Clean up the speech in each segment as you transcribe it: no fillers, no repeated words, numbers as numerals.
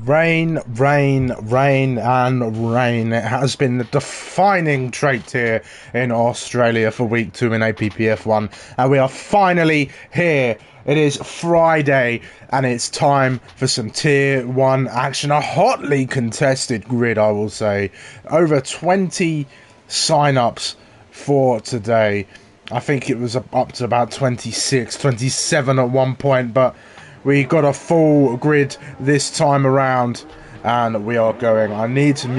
Rain, rain, rain, and rain. It has been the defining trait here in Australia for week 2 in APPF1, and we are finally here. It is Friday, and it's time for some Tier 1 action. A hotly contested grid, I will say. Over 20 sign-ups for today. I think it was up to about 26, 27 at one point, but we got a full grid this time around, and we are going. I need to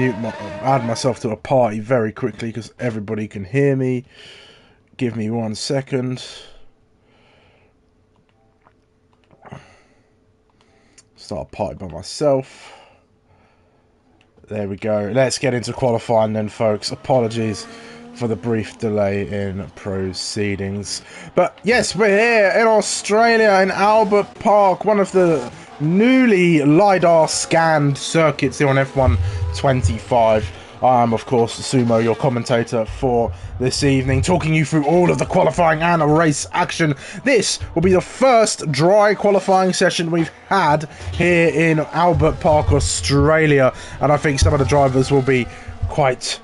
add myself to a party very quickly because everybody can hear me. Give me 1 second. Start a party by myself. There we go. Let's get into qualifying then, folks. Apologies for the brief delay in proceedings. But yes, we're here in Australia in Albert Park, one of the newly LiDAR scanned circuits here on F1 25. I am, of course, Sumo, your commentator for this evening, talking you through all of the qualifying and race action. This will be the first dry qualifying session we've had here in Albert Park, Australia, and I think some of the drivers will be quite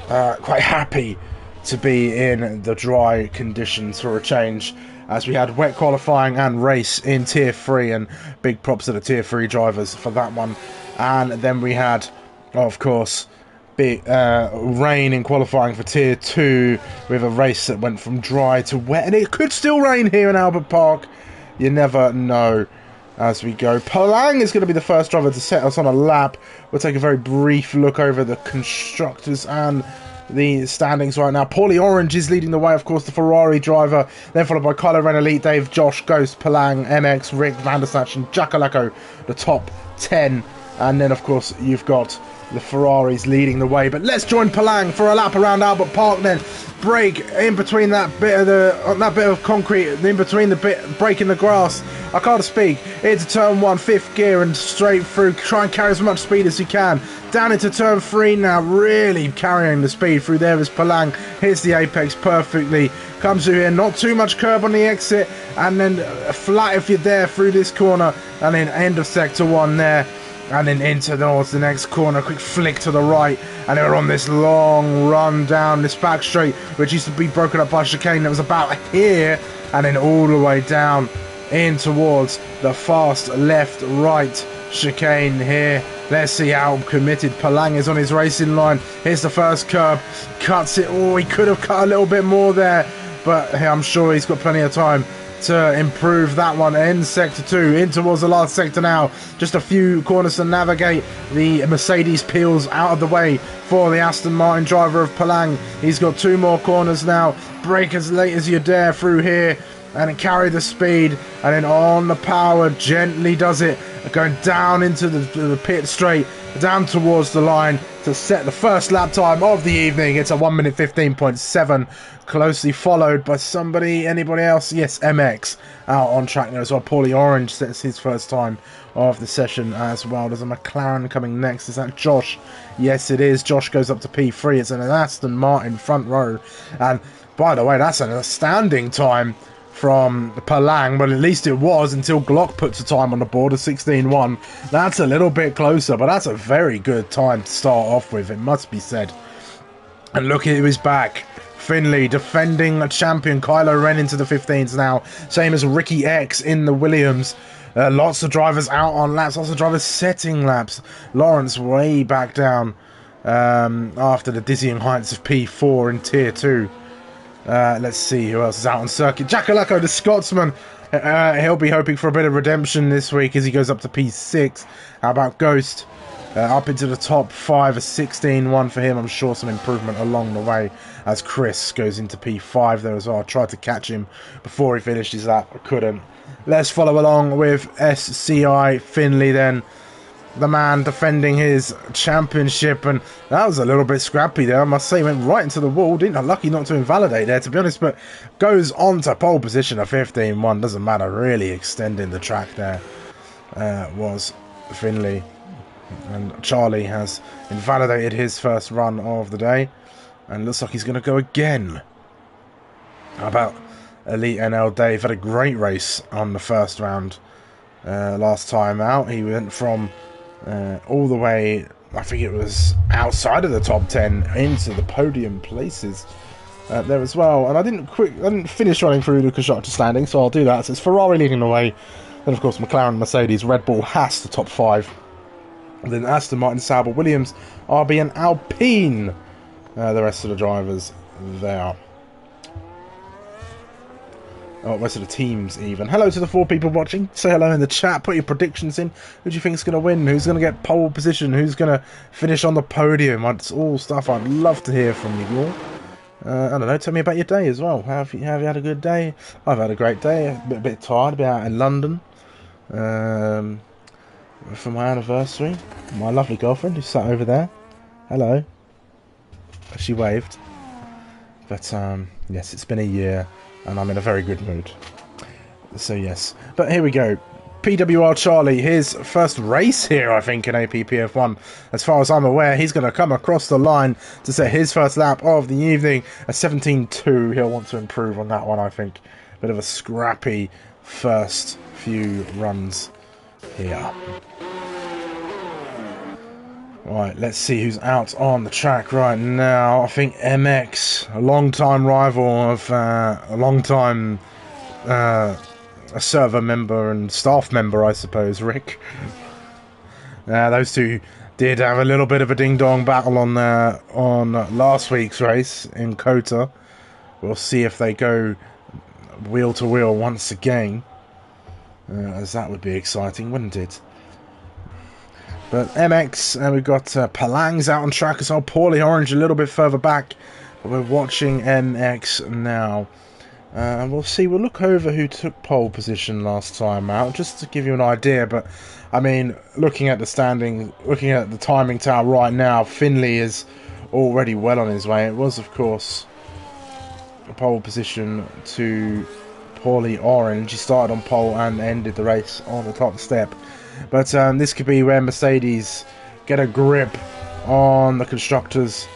happy to be in the dry conditions for a change, as we had wet qualifying and race in Tier 3, and big props to the Tier 3 drivers for that one. And then we had, of course, big rain in qualifying for Tier 2, with a race that went from dry to wet, and it could still rain here in Albert Park. You never know as we go. Palang is going to be the first driver to set us on a lap. We'll take a very brief look over the constructors and the standings right now. Paulie Orange is leading the way, of course, the Ferrari driver, then followed by Kylo Ren, Elite Dave, Josh, Ghost, Palang, MX, Rick, Vandersnatch and Jackalacco, the top 10. And then, of course, you've got the Ferraris leading the way. But let's join Palang for a lap around Albert Park then. Break in between that bit of concrete, in between the break in the grass. I can't speak. Into turn 1, 5th gear, and straight through. Try and carry as much speed as you can. Down into turn 3 now, really carrying the speed through there as Palang hits the apex perfectly. Comes through here, not too much curb on the exit, and then flat if you're there through this corner, and then end of sector 1 there. And then into towards the next corner, quick flick to the right, and they were on this long run down this back straight, which used to be broken up by chicane that was about here, and then all the way down in towards the fast left-right chicane here. Let's see how committed Palang is on his racing line. Here's the first curb, cuts it. Oh, he could have cut a little bit more there, but I'm sure he's got plenty of time to improve that one. In sector 2, in towards the last sector now. Just a few corners to navigate. The Mercedes peels out of the way for the Aston Martin driver of Palang. He's got 2 more corners now. Brake as late as you dare through here, and carry the speed, and then on the power, gently does it, going down into the pit straight, down towards the line to set the first lap time of the evening. It's a 1 minute 15.7, closely followed by anybody else? Yes, MX out on track there as well. Paulie Orange sets his first time of the session as well. There's a McLaren coming next. Is that Josh? Yes, it is. Josh goes up to P3. It's an Aston Martin front row, and by the way, that's an astounding time from Palang, but at least it was until Glock puts a time on the board of 16.1. That's a little bit closer, but that's a very good time to start off with, it must be said. And look at who is back. Finley, defending champion Kylo Ren into the 15s now. Same as Ricky X in the Williams. Lots of drivers out on laps, lots of drivers setting laps. Lawrence way back down after the dizzying heights of P4 in Tier 2. Let's see who else is out on circuit. Jackalacco, the Scotsman. He'll be hoping for a bit of redemption this week as he goes up to P6. How about Ghost? Up into the top 5, a 16.1 for him. I'm sure some improvement along the way as Chris goes into P5 there as well. I tried to catch him before he finishes that. I couldn't. Let's follow along with SCI Finley then. The man defending his championship, and that was a little bit scrappy there, I must say. Went right into the wall. Lucky not to invalidate there, to be honest, but goes on to pole position at 15.1. Doesn't matter, really extending the track there was Finley. And Charlie has invalidated his first run of the day, and looks like he's going to go again. How about Elite NL Dave? Had a great race on the first round last time out. He went from all the way, I think it was outside of the top 10 into the podium places there as well. And I didn't finish running through the constructor standing, so I'll do that. So it's Ferrari leading the way, then of course McLaren, Mercedes, Red Bull, Haas the top 5, and then Aston Martin, Sauber, Williams, RB and Alpine, the rest of the drivers there. Oh, most of the teams even. Hello to the 4 people watching. Say hello in the chat. Put your predictions in. Who do you think is going to win? Who's going to get pole position? Who's going to finish on the podium? It's all stuff I'd love to hear from you all. I don't know. Tell me about your day as well. Have you had a good day? I've had a great day. A bit tired. I've been out in London for my anniversary. My lovely girlfriend who sat over there. Hello. She waved. But yes, it's been a year. And I'm in a very good mood. So yes. But here we go. PWR Charlie, his first race here, I think, in APPF1. As far as I'm aware, he's going to come across the line to set his first lap of the evening. A 17.2. He'll want to improve on that one, I think. Bit of a scrappy first few runs here. Right, let's see who's out on the track right now. I think MX, a long-time rival of a long-time a server member and staff member, I suppose, Rick. Those two did have a little bit of a ding-dong battle on last week's race in Kota. We'll see if they go wheel-to-wheel once again, as that would be exciting, wouldn't it? But MX, and we've got Palang's out on track as well. Paulie Orange a little bit further back. But we're watching MX now. And we'll see. We'll look over who took pole position last time out, just to give you an idea. But, I mean, looking at the standing, looking at the timing tower right now, Finley is already well on his way. It was, of course, a pole position to Paulie Orange. He started on pole and ended the race on the top step. But this could be where Mercedes get a grip on the constructors,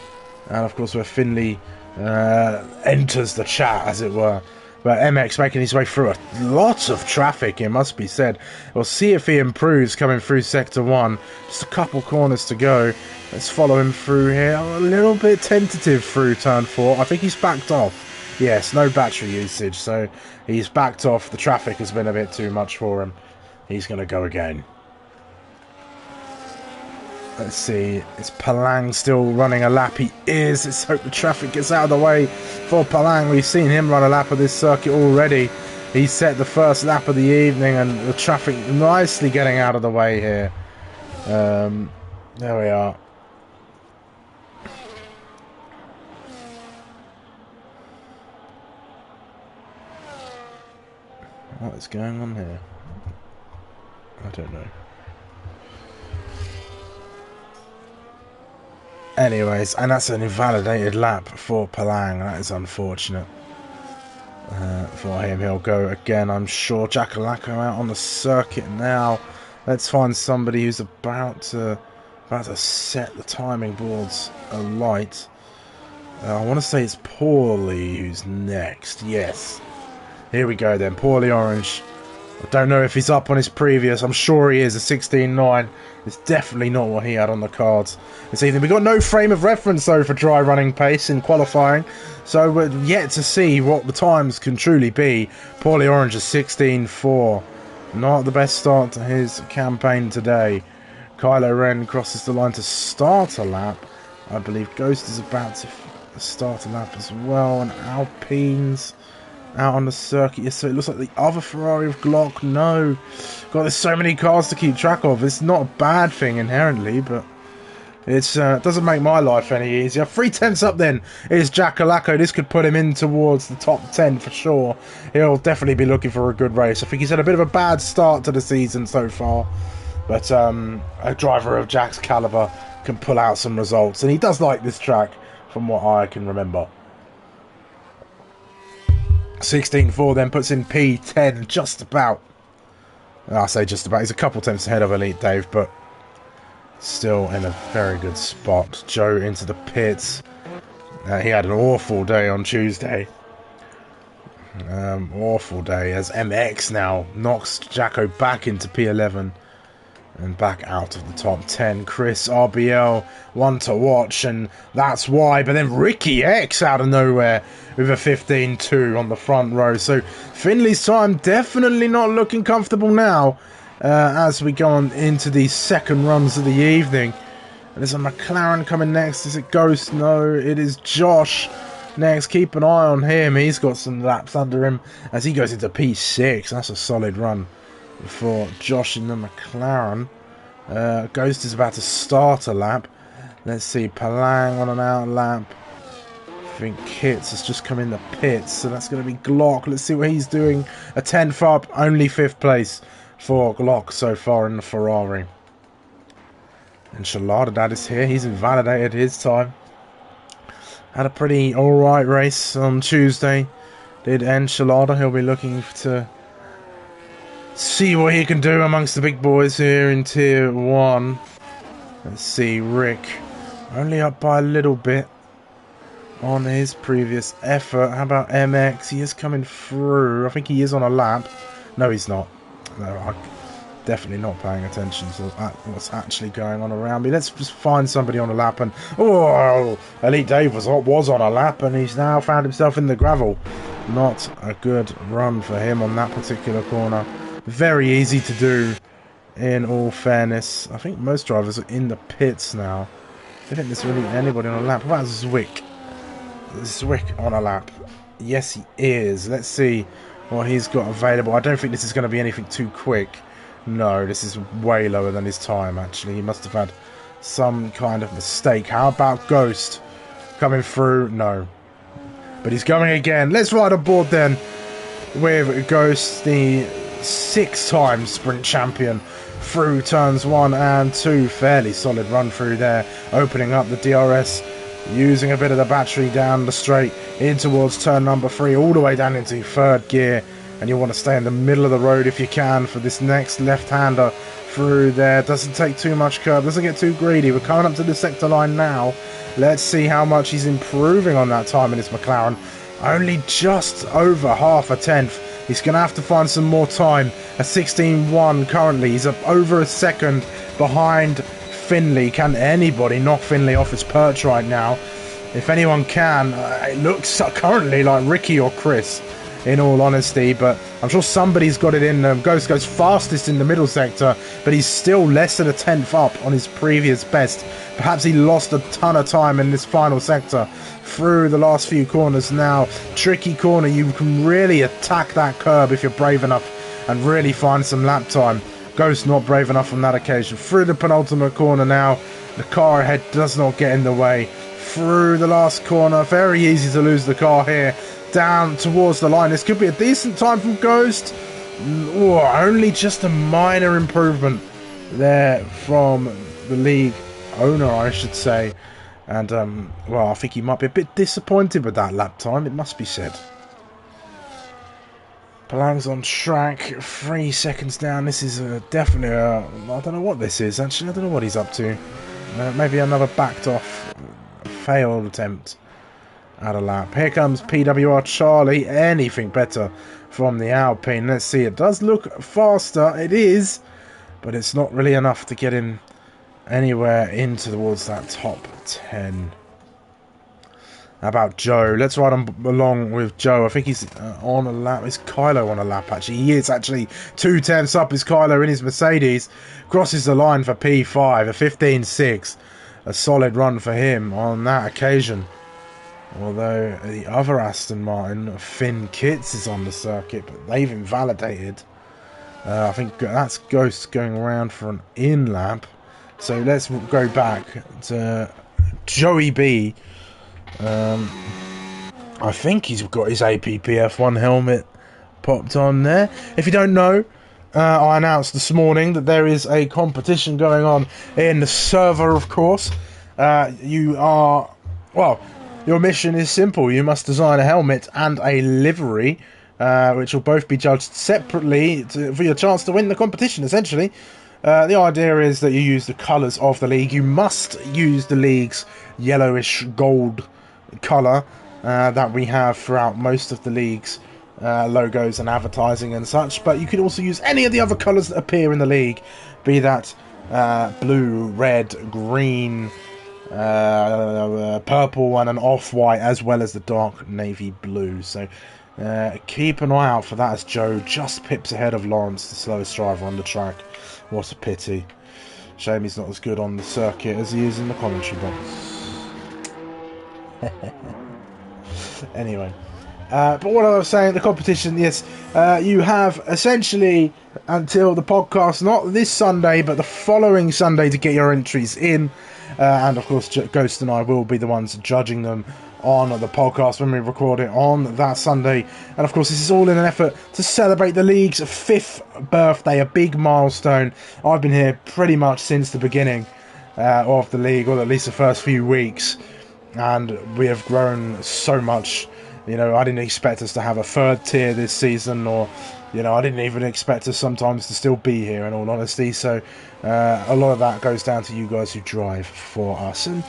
and of course where Finley enters the chat, as it were. But MX making his way through a lot of traffic, it must be said. We'll see if he improves coming through Sector 1. Just a couple corners to go. Let's follow him through here. A little bit tentative through Turn 4. I think he's backed off. Yes, no battery usage, so he's backed off. The traffic has been a bit too much for him. He's going to go again. Let's see. Is Palang still running a lap? He is. Let's hope the traffic gets out of the way for Palang. We've seen him run a lap of this circuit already. He set the first lap of the evening, and the traffic nicely getting out of the way here. There we are. What is going on here? I don't know. Anyways, and that's an invalidated lap for Palang. That is unfortunate for him. He'll go again, I'm sure. Jackalacco out on the circuit now. Let's find somebody who's about to set the timing boards alight. I want to say it's Paulie who's next. Yes. Here we go then. Paulie Orange. I don't know if he's up on his previous. I'm sure he is. A 16.9. It's definitely not what he had on the cards this evening. We've got no frame of reference, though, for dry running pace in qualifying. So we're yet to see what the times can truly be. Paulie Orange is 16.4. Not the best start to his campaign today. Kylo Ren crosses the line to start a lap. I believe Ghost is about to start a lap as well. And Alpine's out on the circuit. Yes, so it looks like the other Ferrari of Glock. No. God, there's so many cars to keep track of. It's not a bad thing inherently, but it doesn't make my life any easier. 3/10 up then is Jackalacco. This could put him in towards the top 10 for sure. He'll definitely be looking for a good race. I think he's had a bit of a bad start to the season so far, but a driver of Jack's caliber can pull out some results, and he does like this track from what I can remember. 16.4 then puts in P10 just about. I say just about. He's a couple tenths ahead of Elite Dave, but still in a very good spot. Joe into the pits. He had an awful day on Tuesday. Awful day as MX now knocks Jacko back into P11. And back out of the top 10. Chris, RBL, one to watch, and that's why. But then Ricky X out of nowhere with a 15-2 on the front row. So Finley's time definitely not looking comfortable now as we go on into the second runs of the evening. And there's a McLaren coming next. Is it Ghost? No, it is Josh next. Keep an eye on him. He's got some laps under him as he goes into P6. That's a solid run for Josh in the McLaren. Ghost is about to start a lap. Let's see, Palang on an out lap. I think Kits has just come in the pits, so that's going to be Glock. Let's see what he's doing. A 10th up, only 5th place for Glock so far in the Ferrari. And Shaladadad is here. He's invalidated his time. Had a pretty alright race on Tuesday. Did Enchilada. He'll be looking to see what he can do amongst the big boys here in Tier 1. Let's see, Rick. Only up by a little bit on his previous effort. How about MX? He is coming through. I think he is on a lap. No, he's not. No, I'm definitely not paying attention to what's actually going on around me. Let's just find somebody on a lap. And oh, Elite Dave was on a lap, and he's now found himself in the gravel. Not a good run for him on that particular corner. Very easy to do, in all fairness. I think most drivers are in the pits now. I don't think there's really anybody on a lap. What about Zwick? Zwick on a lap. Yes, he is. Let's see what he's got available. I don't think this is going to be anything too quick. No, this is way lower than his time, actually. He must have had some kind of mistake. How about Ghost coming through? No. But he's going again. Let's ride aboard then with Ghost, the 6-time sprint champion, through turns 1 and 2. Fairly solid run through there, opening up the DRS, using a bit of the battery down the straight in towards turn number 3, all the way down into 3rd gear. And you want to stay in the middle of the road if you can for this next left-hander through there. Doesn't take too much curb, doesn't get too greedy. We're coming up to the sector line now. Let's see how much he's improving on that time in his McLaren. Only just over half a tenth. He's going to have to find some more time. A 16.1 currently. He's up over a second behind Finley. Can anybody knock Finley off his perch right now? If anyone can, it looks currently like Ricky or Chris, in all honesty, but I'm sure somebody's got it in them. Ghost goes fastest in the middle sector, but he's still less than a 10th up on his previous best. Perhaps he lost a ton of time in this final sector. Through the last few corners now. Tricky corner. You can really attack that curb if you're brave enough and really find some lap time. Ghost not brave enough on that occasion. Through the penultimate corner now. The car ahead does not get in the way. Through the last corner. Very easy to lose the car here. Down towards the line. This could be a decent time from Ghost. Ooh, only just a minor improvement there from the league owner, I should say. And, well, I think he might be a bit disappointed with that lap time, it must be said. Palang's on track, 3 seconds down. This is definitely I don't know what this is, actually. I don't know what he's up to. Maybe another backed off failed attempt at a lap. Here comes PWR Charlie. Anything better from the Alpine. Let's see. It does look faster. It is. But it's not really enough to get him anywhere in towards that top 10. How about Joe? Let's ride on along with Joe. I think he's on a lap. Is Kylo on a lap, actually? He is actually 2 tenths up. Is Kylo in his Mercedes. Crosses the line for P5. A 15.6. A solid run for him on that occasion. Although the other Aston Martin, Finn Kitts, is on the circuit, but they've invalidated. I think that's Ghost going around for an in lap. So let's go back to Joey B. I think he's got his APPF1 helmet popped on there. If you don't know, I announced this morning that there is a competition going on in the server, of course. Your mission is simple. You must design a helmet and a livery, which will both be judged separately for your chance to win the competition, essentially. The idea is that you use the colours of the league. You must use the league's yellowish gold colour that we have throughout most of the league's logos and advertising and such, but you could also use any of the other colours that appear in the league, be that blue, red, green, purple and an off-white, as well as the dark navy blue. So keep an eye out for that, as Joe just pips ahead of Lawrence, the slowest driver on the track. What a pity. Shame he's not as good on the circuit as he is in the commentary box. Anyway, but what I was saying, the competition, yes, you have essentially until the podcast, not this Sunday, but the following Sunday, to get your entries in. And of course, Ghost and I will be the ones judging them on the podcast when we record it on that Sunday. And of course, this is all in an effort to celebrate the league's 5th birthday, a big milestone. I've been here pretty much since the beginning of the league, or at least the first few weeks, and we have grown so much. You know, I didn't expect us to have a 3rd tier this season, or, you know, I didn't even expect us sometimes to still be here, in all honesty. So a lot of that goes down to you guys who drive for us, and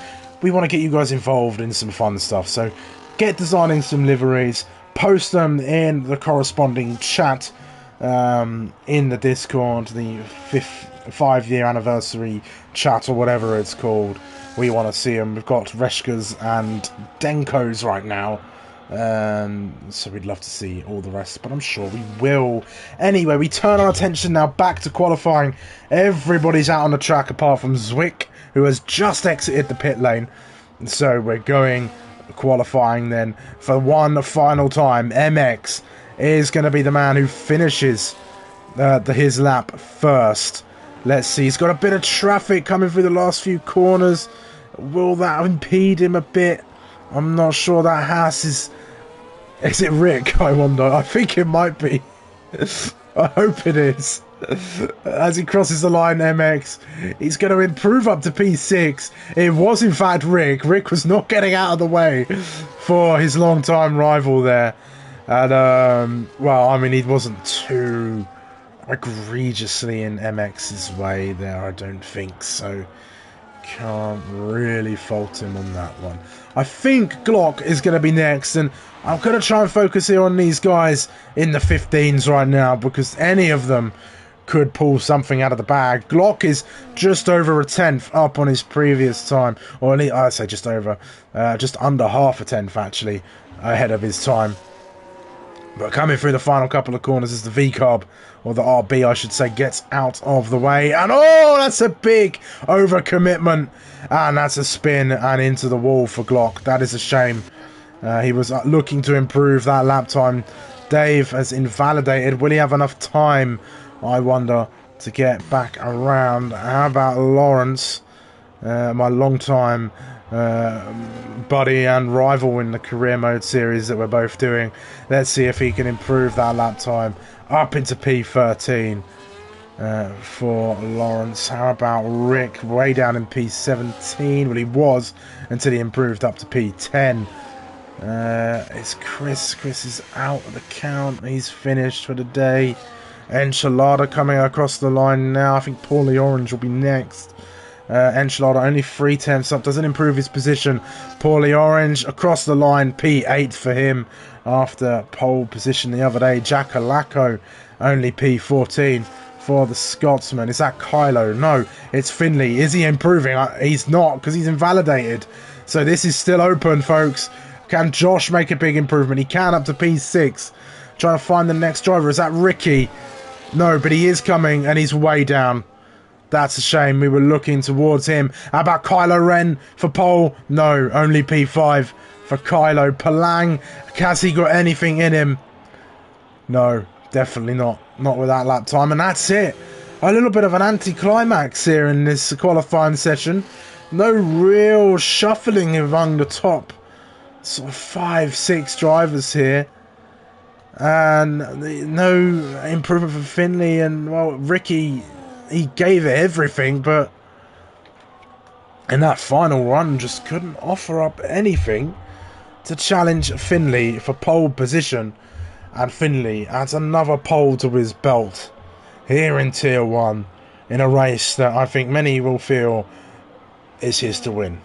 we want to get you guys involved in some fun stuff. So get designing some liveries, post them in the corresponding chat in the Discord, the 5-year anniversary chat, or whatever it's called. We want to see them. We've got Reshkas and Denkos right now, so we'd love to see all the rest, but I'm sure we will. Anyway, we turn our attention now back to qualifying. Everybody's out on the track apart from Zwick, who has just exited the pit lane. So we're going qualifying then for one final time. MX is going to be the man who finishes his lap first. Let's see, he's got a bit of traffic coming through the last few corners. Will that impede him a bit? I'm not sure. That Haas is it Rick, I wonder? I think it might be. I hope it is. As he crosses the line, MX, he's going to improve up to P6. It was in fact Rick. Rick was not getting out of the way for his long-time rival there. And, well, I mean, he wasn't too egregiously in MX's way there, I don't think, so can't really fault him on that one. I think Glock is going to be next, and I'm going to try and focus here on these guys in the 15s right now, because any of them could pull something out of the bag. Glock is just over a 10th up on his previous time, or at least I'd say just over, just under half a 10th actually, ahead of his time. But coming through the final couple of corners as the V-Carb, or the RB I should say, gets out of the way. And oh, that's a big overcommitment. And that's a spin and into the wall for Glock. That is a shame. He was looking to improve that lap time. Dave has invalidated. Will he have enough time, I wonder, to get back around? How about Lawrence, my long-time buddy and rival in the career mode series that we're both doing? Let's see if he can improve that lap time up into P13 for Lawrence. How about Rick, way down in P17? Well, he was until he improved up to P10. It's Chris. Chris is out of the count. He's finished for the day. Enchilada coming across the line now. I think Paulie Orange will be next. Enchilada only 3/10 up, doesn't improve his position. Paulie Orange across the line, P8 for him after pole position the other day. Jackalacco only P14 for the Scotsman. Is that Kylo? No, it's Finley. Is he improving? He's not, because he's invalidated. So this is still open, folks. Can Josh make a big improvement? He can, up to P6. Trying to find the next driver. Is that Ricky? No, but he is coming, and he's way down. That's a shame. We were looking towards him. How about Kylo Ren for pole? No, only P5 for Kylo. Palang, has he got anything in him? No, definitely not. Not with that lap time. And that's it. A little bit of an anticlimax here in this qualifying session. No real shuffling among the top sort of 5-6 drivers here. And no improvement for Finley. And, well, Ricky, he gave it everything, but in that final run just couldn't offer up anything to challenge Finley for pole position. And Finley adds another pole to his belt here in Tier 1 in a race that I think many will feel is his to win.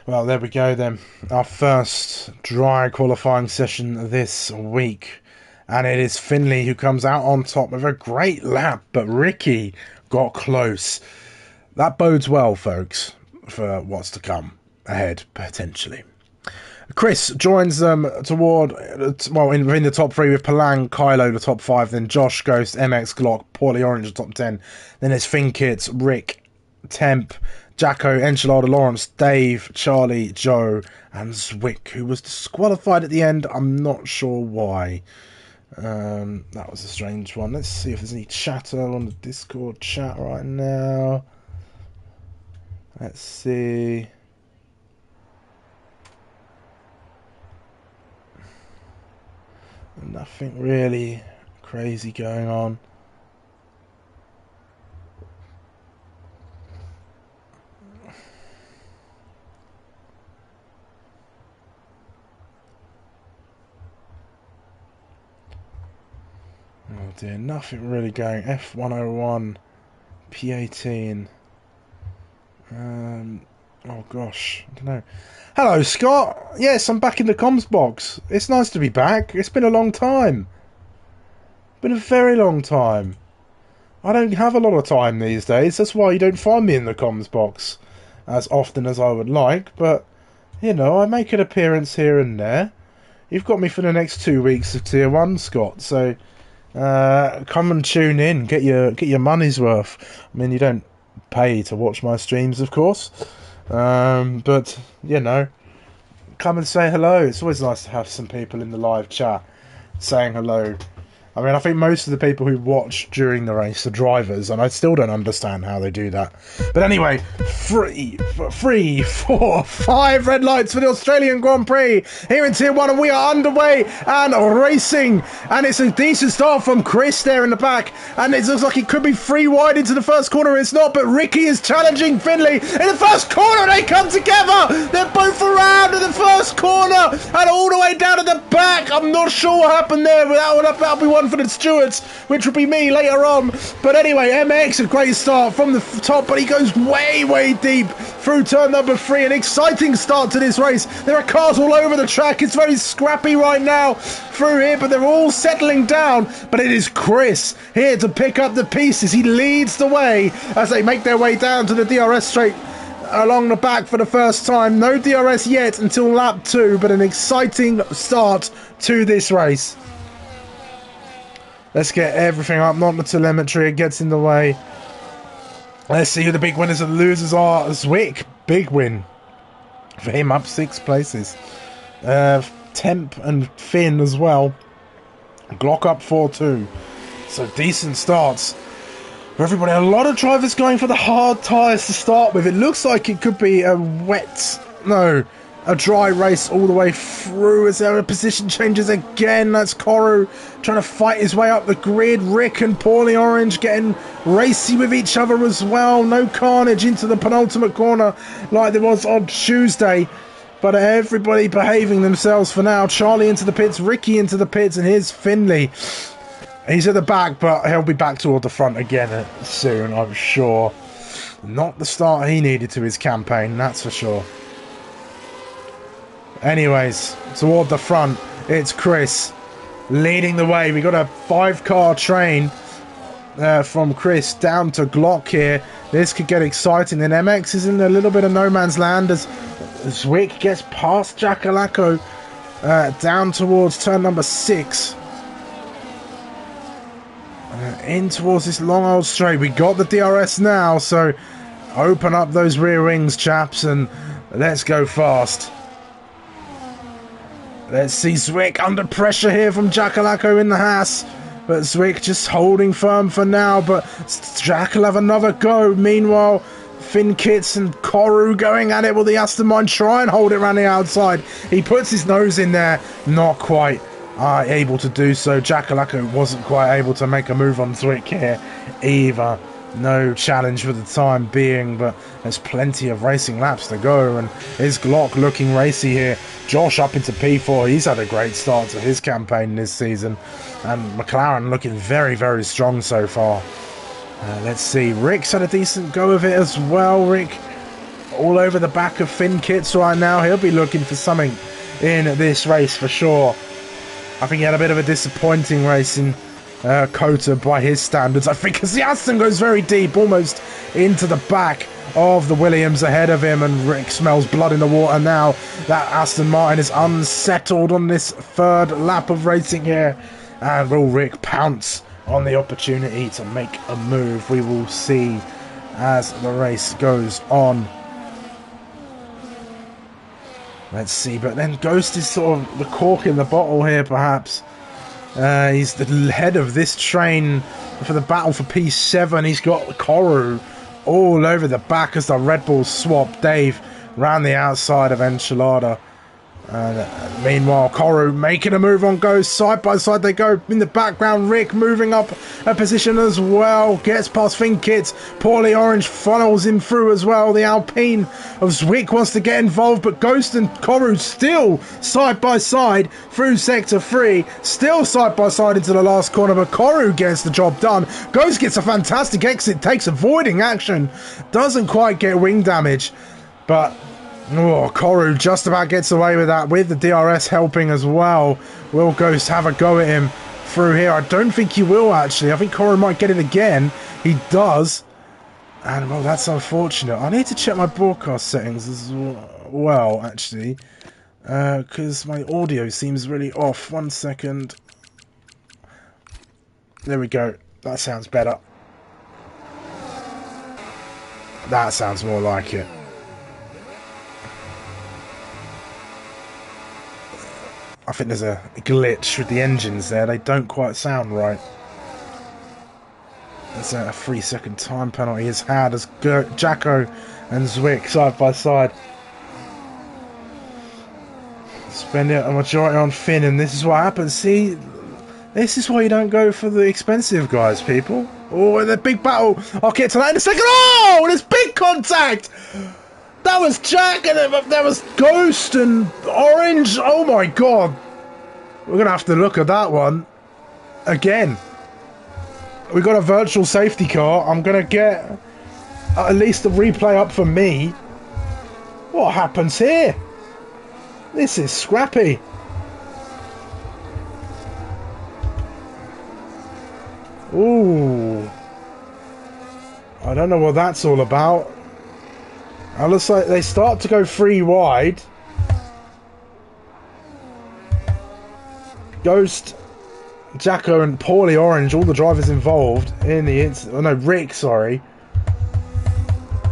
Well, there we go then. Our first dry qualifying session this week. And it is Finley who comes out on top with a great lap, but Ricky got close. That bodes well, folks, for what's to come ahead, potentially. Chris joins them toward, well, in the top 3 with Palang, Kylo, the top 5, then Josh, Ghost, MX, Glock, Paulie Orange, the top 10. Then there's Finkits, Rick, Temp, Jacko, Enchilada, Lawrence, Dave, Charlie, Joe, and Zwick, who was disqualified at the end. I'm not sure why. That was a strange one. Let's see if there's any chatter on the Discord chat right now. Let's see. Nothing really crazy going on. Oh dear, nothing really going. F101, P18. Oh gosh, I don't know. Hello, Scott. Yes, I'm back in the comms box. It's nice to be back. It's been a long time. Been a very long time. I don't have a lot of time these days. That's why you don't find me in the comms box as often as I would like. But, you know, I make an appearance here and there. You've got me for the next 2 weeks of Tier 1, Scott. So, come and tune in. Get your money's worth. I mean, you don't pay to watch my streams, of course. But, you know, come and say hello. It's always nice to have some people in the live chat saying hello. I mean, I think most of the people who watch during the race are drivers, and I still don't understand how they do that. But anyway, 3, 4, 5 red lights for the Australian Grand Prix here in Tier 1, and we are underway and racing. And it's a decent start from Chris there in the back, and it looks like it could be 3 wide into the first corner. It's not, but Ricky is challenging Finley in the first corner. They come together. They're both around in the first corner and all the way down to the back. I'm not sure what happened there, but that'll be one for the stewards, which will be me later on. But anyway, MX, a great start from the top, but he goes way deep through turn number 3. An exciting start to this race. There are cars all over the track. It's very scrappy right now through here, but they're all settling down. But it is Chris here to pick up the pieces. He leads the way as they make their way down to the DRS straight along the back for the first time. No DRS yet until lap 2, but an exciting start to this race. Let's get everything up, not the telemetry, it gets in the way. Let's see who the big winners and losers are. Zwick, big win for him, up 6 places. Temp and Finn as well. Glock up 4-2. So decent starts for everybody. A lot of drivers going for the hard tyres to start with. It looks like it could be a dry race all the way through. As there are position changes again. That's Koru trying to fight his way up the grid. Rick and Paulie Orange getting racy with each other as well. No carnage into the penultimate corner like there was on Tuesday. But everybody behaving themselves for now. Charlie into the pits, Ricky into the pits, and here's Finley. He's at the back, but he'll be back toward the front again soon, I'm sure. Not the start he needed to his campaign, that's for sure. Anyways, toward the front, it's Chris leading the way. We got a 5-car train from Chris down to Glock here. This could get exciting. Then MX is in a little bit of no man's land as Zwick gets past Jackalacco down towards turn number 6. In towards this long old straight. We got the DRS now, so open up those rear wings, chaps, and let's go fast. Let's see Zwick under pressure here from Jackalacco in the Haas. But Zwick just holding firm for now. But Jack will have another go. Meanwhile, Finn Kits and Koru going at it with the Aston Martin. Try and hold it around the outside. He puts his nose in there. Not quite able to do so. Jackalacco wasn't quite able to make a move on Zwick here either. No challenge for the time being, but there's plenty of racing laps to go. And is Glock looking racy here? Josh up into P4. He's had a great start to his campaign this season. And McLaren looking very strong so far. Let's see. Rick's had a decent go of it as well. Rick all over the back of Finn Kits right now. He'll be looking for something in this race for sure. I think he had a bit of a disappointing race in Kota by his standards, I think, because the Aston goes very deep, almost into the back of the Williams ahead of him, and Rick smells blood in the water now that Aston Martin is unsettled on this third lap of racing here. And will Rick pounce on the opportunity to make a move? We will see as the race goes on. Let's see, but then Ghost is sort of the cork in the bottle here, perhaps. He's the head of this train for the battle for P7. He's got Koru all over the back as the Red Bulls swap. Dave round the outside of Enchilada. Meanwhile, Koru making a move on Ghost. Side by side they go. In the background, Rick moving up a position as well. Gets past Finn Kits. Poorly Orange funnels him through as well. The Alpine of Zwick wants to get involved, but Ghost and Koru still side by side through Sector 3. Still side by side into the last corner, but Koru gets the job done. Ghost gets a fantastic exit, takes avoiding action. Doesn't quite get wing damage, but... oh, Koru just about gets away with that, with the DRS helping as well. Will Ghost have a go at him through here? I don't think he will, actually. I think Koru might get it again. He does. And, well, that's unfortunate. I need to check my broadcast settings as well, actually. Because my audio seems really off. 1 second. There we go. That sounds better. That sounds more like it. I think there's a glitch with the engines there. They don't quite sound right. There's a 3-second time penalty is had as Jacko and Zwick side by side. Spend a majority on Finn, and this is what happens. See, this is why you don't go for the expensive guys, people. Oh, the big battle. I'll get to that in a second. Oh, there's big contact. That was Jack, and there was Ghost and Orange. Oh my god. We're going to have to look at that one again. We got a virtual safety car. I'm going to get at least a replay up for me. What happens here? This is scrappy. Ooh. I don't know what that's all about. It looks like they start to go 3 wide. Ghost, Jacko and Poorly Orange, all the drivers involved in the incident. Oh no, Rick, sorry.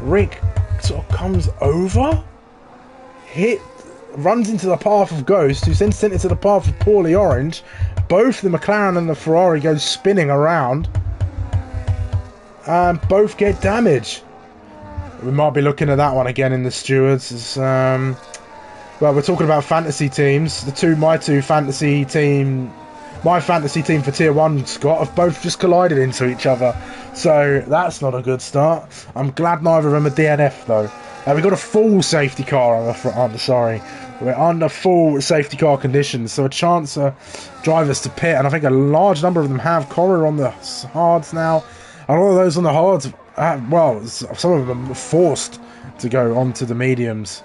Rick sort of comes over, runs into the path of Ghost, who's then sent into the path of Poorly Orange. Both the McLaren and the Ferrari go spinning around, and both get damage. We might be looking at that one again in the stewards. Well, we're talking about fantasy teams. My fantasy team for Tier 1, Scott, have both just collided into each other. So that's not a good start. I'm glad neither of them are DNF, though. We've got a full safety car on the front. Sorry. We're under full safety car conditions, so a chance for drivers to pit. And I think a large number of them have. Cora on the hards now. And all of those on the hards, well, some of them are forced to go onto the mediums.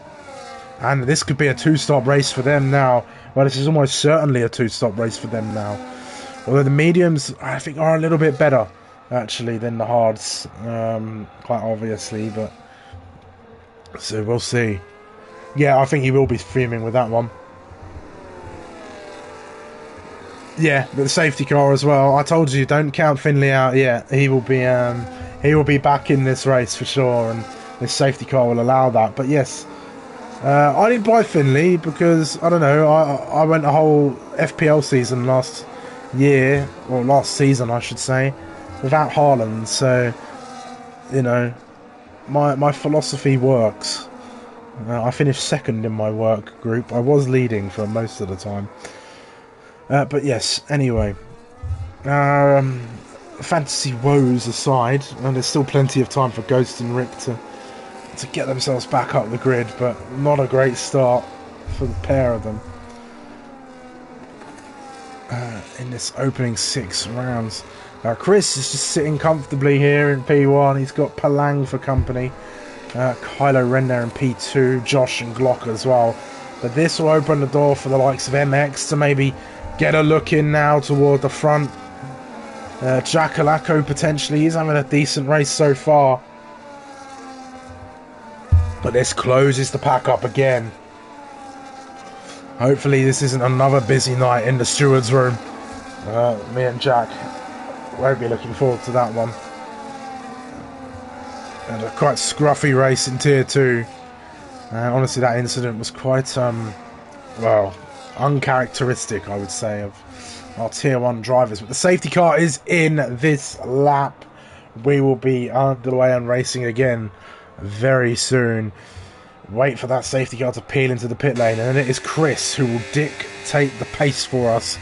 And this could be a 2-stop race for them now. Well, this is almost certainly a 2-stop race for them now. Although the mediums, I think, are a little bit better, actually, than the hards. Quite obviously, but... so we'll see. Yeah, I think he will be fuming with that one. Yeah, but the safety car as well. I told you, don't count Finley out yet. He will be back in this race for sure, and this safety car will allow that. But yes, I didn't buy Finley because, I don't know, I went a whole FPL season last year, or last season I should say, without Haaland. So, you know, my philosophy works. I finished second in my work group. I was leading for most of the time. But yes, anyway. Fantasy woes aside, and there's still plenty of time for Ghost and Rick to get themselves back up the grid, but not a great start for the pair of them. In this opening 6 rounds. Chris is just sitting comfortably here in P1. He's got Palang for company Kylo Ren there in P2, Josh and Glock as well. But this will open the door for the likes of MX to maybe get a look in now toward the front. Jackalacco potentially, he's having a decent race so far. But this closes the pack up again. Hopefully this isn't another busy night in the steward's room. Me and Jack won't be looking forward to that one. And a quite scruffy race in Tier 2. Honestly, that incident was quite, well, uncharacteristic, I would say, of our Tier 1 drivers. But the safety car is in this lap. We will be underway and racing again very soon. Wait for that safety car to peel into the pit lane, and then it is Chris who will dictate the pace for us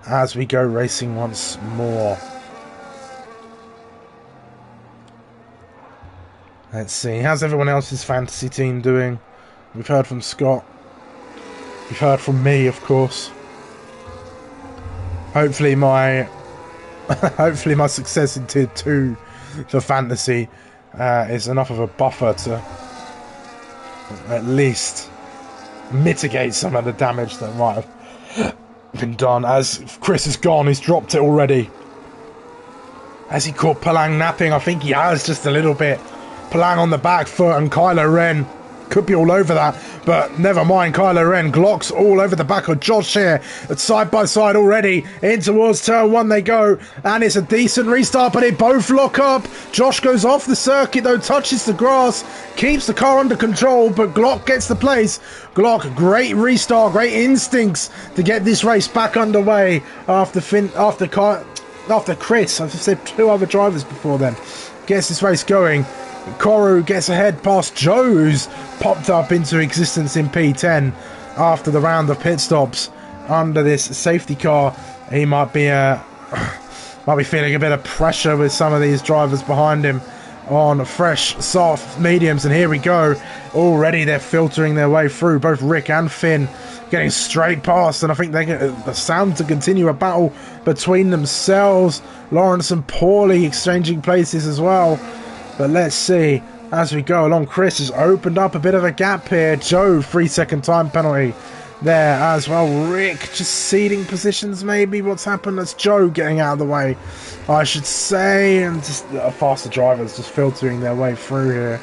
as we go racing once more. Let's see, how's everyone else's fantasy team doing? We've heard from Scott. We've heard from me, of course. Hopefully my success in Tier 2 for fantasy is enough of a buffer to at least mitigate some of the damage that might have been done. As Chris is gone, he's dropped it already. Has he caught Palang napping? I think he has, just a little bit. Palang on the back foot, and Kylo Ren could be all over that, but never mind. Kylo Ren, Glock's all over the back of Josh here. It's side by side already. In towards turn 1 they go, and it's a decent restart, but they both lock up. Josh goes off the circuit though, touches the grass, keeps the car under control, but Glock gets the place. Glock, great restart, great instincts to get this race back underway after Chris, I've said 2 other drivers before then, gets this race going. Koru gets ahead past Joe, who's popped up into existence in P10 after the round of pit stops under this safety car. He might be feeling a bit of pressure with some of these drivers behind him on fresh, soft mediums, and here we go. Already they're filtering their way through, both Rick and Finn getting straight past, and I think they get the sound to continue a battle between themselves. Lawrence and Paulie exchanging places as well. But let's see as we go along. Chris has opened up a bit of a gap here. Joe, 3-second time penalty there as well. Rick just ceding positions maybe. What's happened? That's Joe getting out of the way, I should say. And just faster drivers just filtering their way through here.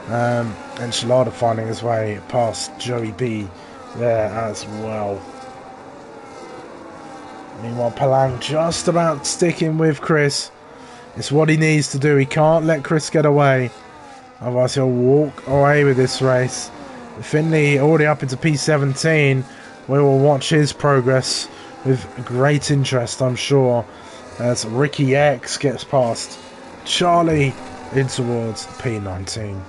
And Shalada finding his way past Joey B there as well. Meanwhile, Palang just about sticking with Chris. It's what he needs to do. He can't let Chris get away, otherwise he'll walk away with this race. Finley already up into P17. We will watch his progress with great interest, I'm sure, as Ricky X gets past Charlie in towards P19.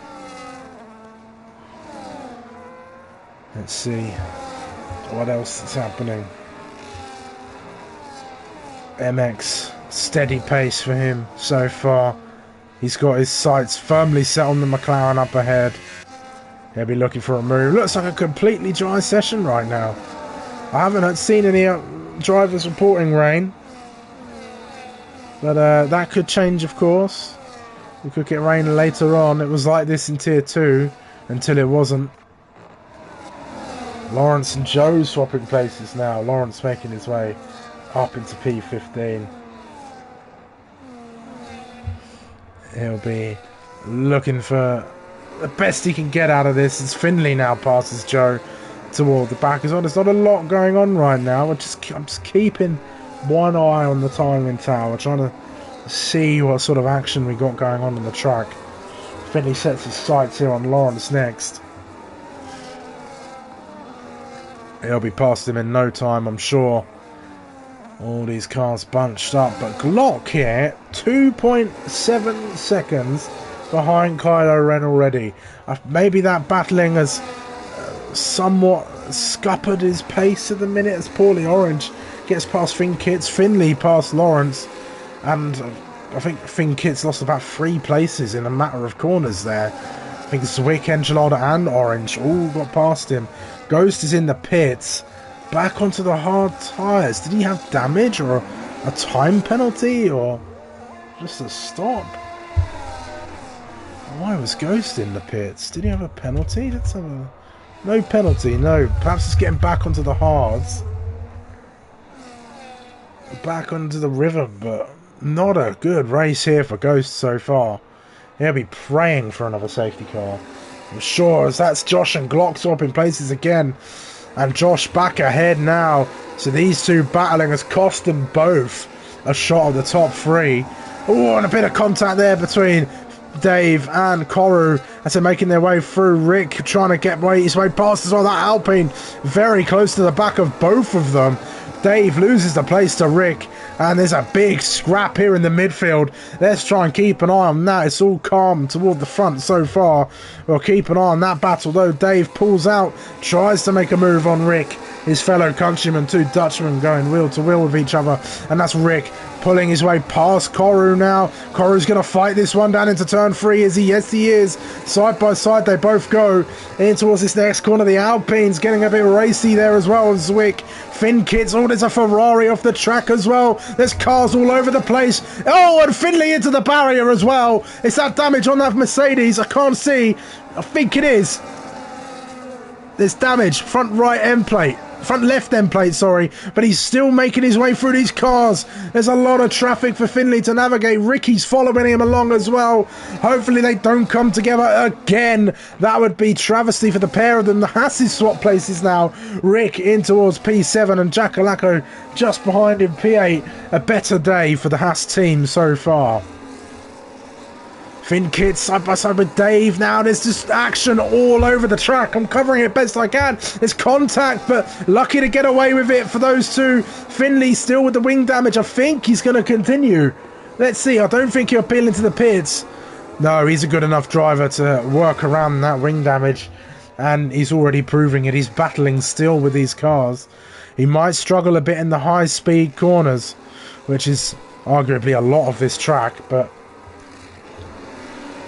Let's see what else is happening. MX, steady pace for him so far. He's got his sights firmly set on the McLaren up ahead. He'll be looking for a move. Looks like a completely dry session right now. I haven't seen any drivers reporting rain, but that could change, of course. We could get rain later on. It was like this in Tier 2 until it wasn't. Lawrence and Joe swapping places now. Lawrence making his way up into P15. He'll be looking for the best he can get out of this. As Finley now passes Joe toward the back as well. There's not a lot going on right now. I'm just keeping one eye on the timing tower, trying to see what sort of action we got going on the track. Finley sets his sights here on Lawrence next. He'll be past him in no time, I'm sure. All these cars bunched up, but Glock here, 2.7 seconds behind Kylo Ren already. Maybe that battling has somewhat scuppered his pace at the minute as Paulie Orange gets past Finn Kitts, Finley past Lawrence, and I think Finn Kitts lost about 3 places in a matter of corners there. I think Zwick, Enchilada and Orange all got past him. Ghost is in the pits. Back onto the hard tyres. Did he have damage or a time penalty or just a stop? Why was Ghost in the pits? Did he have a penalty? Let's have a... No penalty, no. Perhaps he's getting back onto the hards. Back onto the rhythm, but not a good race here for Ghost so far. He'll be praying for another safety car. I'm sure, as that's Josh and Glock swapping places again. And Josh back ahead now. So these two battling has cost them both a shot of the top three. Oh, and a bit of contact there between Dave and Koru as they're making their way through. Rick trying to get his way past as well. That Alpine very close to the back of both of them. Dave loses the place to Rick, and there's a big scrap here in the midfield. Let's try and keep an eye on that. It's all calm toward the front so far. We'll keep an eye on that battle, though. Dave pulls out, tries to make a move on Rick, his fellow countryman. Two Dutchmen going wheel to wheel with each other, and that's Rick pulling his way past Koru now. Koru's going to fight this one down into turn 3, is he? Yes, he is. Side by side, they both go in towards this next corner. The Alpine's getting a bit racy there as well. Zwick, Finn Kits, oh, there's a Ferrari off the track as well. There's cars all over the place. Oh, and Finley into the barrier as well. It's that damage on that Mercedes. I can't see. I think it is. There's damage. Front right end plate. Front left end plate, sorry, but he's still making his way through these cars. There's a lot of traffic for Finley to navigate. Ricky's following him along as well. Hopefully they don't come together again. That would be travesty for the pair of them. The Hasses swap places now. Rick in towards P7 and Jackalacco just behind him, P8. A better day for the Haas team so far. Finn Kits side by side with Dave now. There's just action all over the track. I'm covering it best I can. There's contact, but lucky to get away with it for those two. Finley still with the wing damage. I think he's going to continue. Let's see. I don't think he'll peel into the pits. No, he's a good enough driver to work around that wing damage. And he's already proving it. He's battling still with these cars. He might struggle a bit in the high-speed corners, which is arguably a lot of this track, but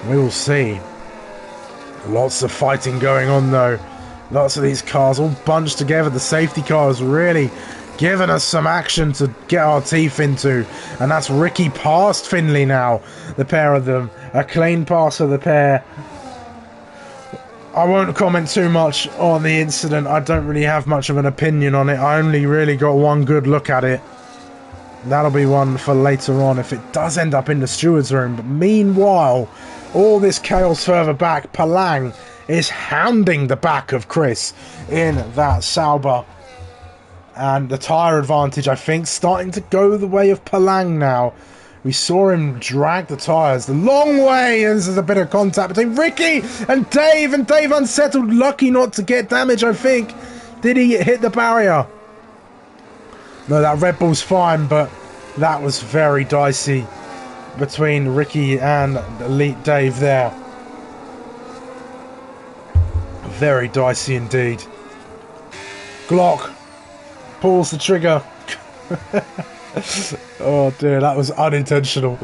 we will see. Lots of fighting going on though. Lots of these cars all bunched together. The safety cars really giving us some action to get our teeth into. And that's Ricky past Finley now. The pair of them. A clean pass of the pair. I won't comment too much on the incident. I don't really have much of an opinion on it. I only really got one good look at it. That'll be one for later on if it does end up in the steward's room. But meanwhile, all this chaos further back, Palang is hounding the back of Chris in that Sauber. And the tyre advantage, I think, starting to go the way of Palang now. We saw him drag the tyres the long way, and there's a bit of contact between Ricky and Dave unsettled, lucky not to get damage, I think. Did he hit the barrier? No, that Red Bull's fine, but that was very dicey between Ricky and Elite Dave there. Very dicey indeed. Glock pulls the trigger. Oh dear, that was unintentional.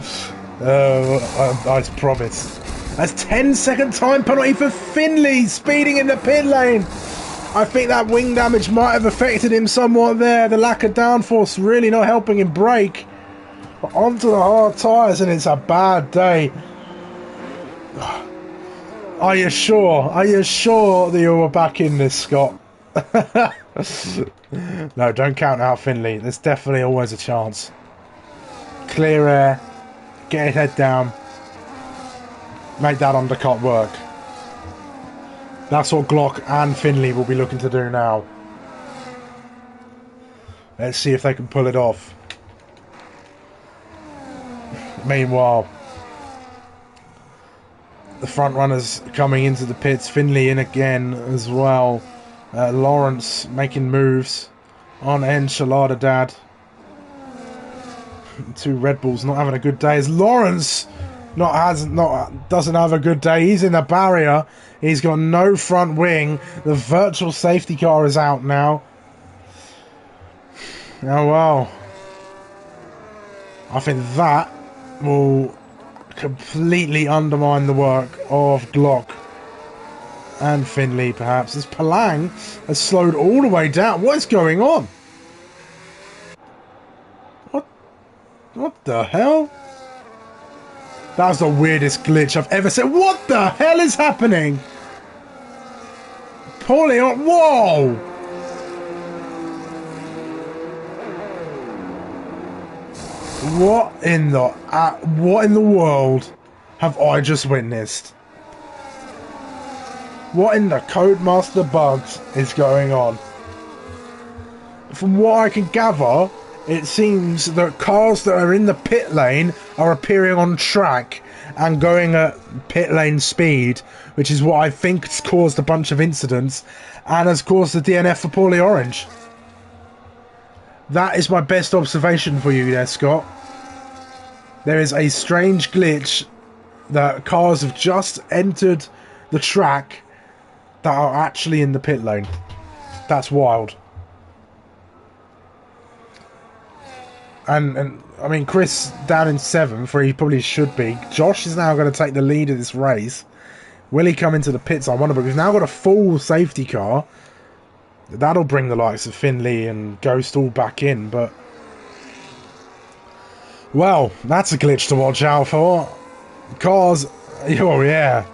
I promise. That's 10-second time penalty for Finley speeding in the pit lane. I think that wing damage might have affected him somewhat there. The lack of downforce really not helping him brake. But onto the hard tyres, and it's a bad day. Are you sure? Are you sure that you were back in this, Scott? No, don't count out Finley. There's definitely always a chance. Clear air. Get his head down. Make that undercut work. That's what Glock and Finley will be looking to do now. Let's see if they can pull it off. Meanwhile, the front runners coming into the pits. Finley in again as well. Lawrence making moves on Enchilada Dad. Two Red Bulls not having a good day. As Lawrence doesn't have a good day. He's in the barrier. He's got no front wing. The virtual safety car is out now. Oh well. I think that will completely undermine the work of Glock and Finley, perhaps, as Palang has slowed all the way down. What is going on? What the hell? That was the weirdest glitch I've ever seen. What the hell is happening? Paulie, whoa! What in the world have I just witnessed? What in the Codemaster bugs is going on? From what I can gather, it seems that cars that are in the pit lane are appearing on track and going at pit lane speed, which is what I think has caused a bunch of incidents and has caused the DNF for Paulie Orange. That is my best observation for you there, Scott. There is a strange glitch that cars have just entered the track that are actually in the pit lane. That's wild. And I mean, Chris down in 7th, where he probably should be. Josh is now going to take the lead of this race. Will he come into the pits? I wonder, but we've now got a full safety car. That'll bring the likes of Finley and Ghost all back in, but... Well, that's a glitch to watch out for. Cars... Oh, yeah.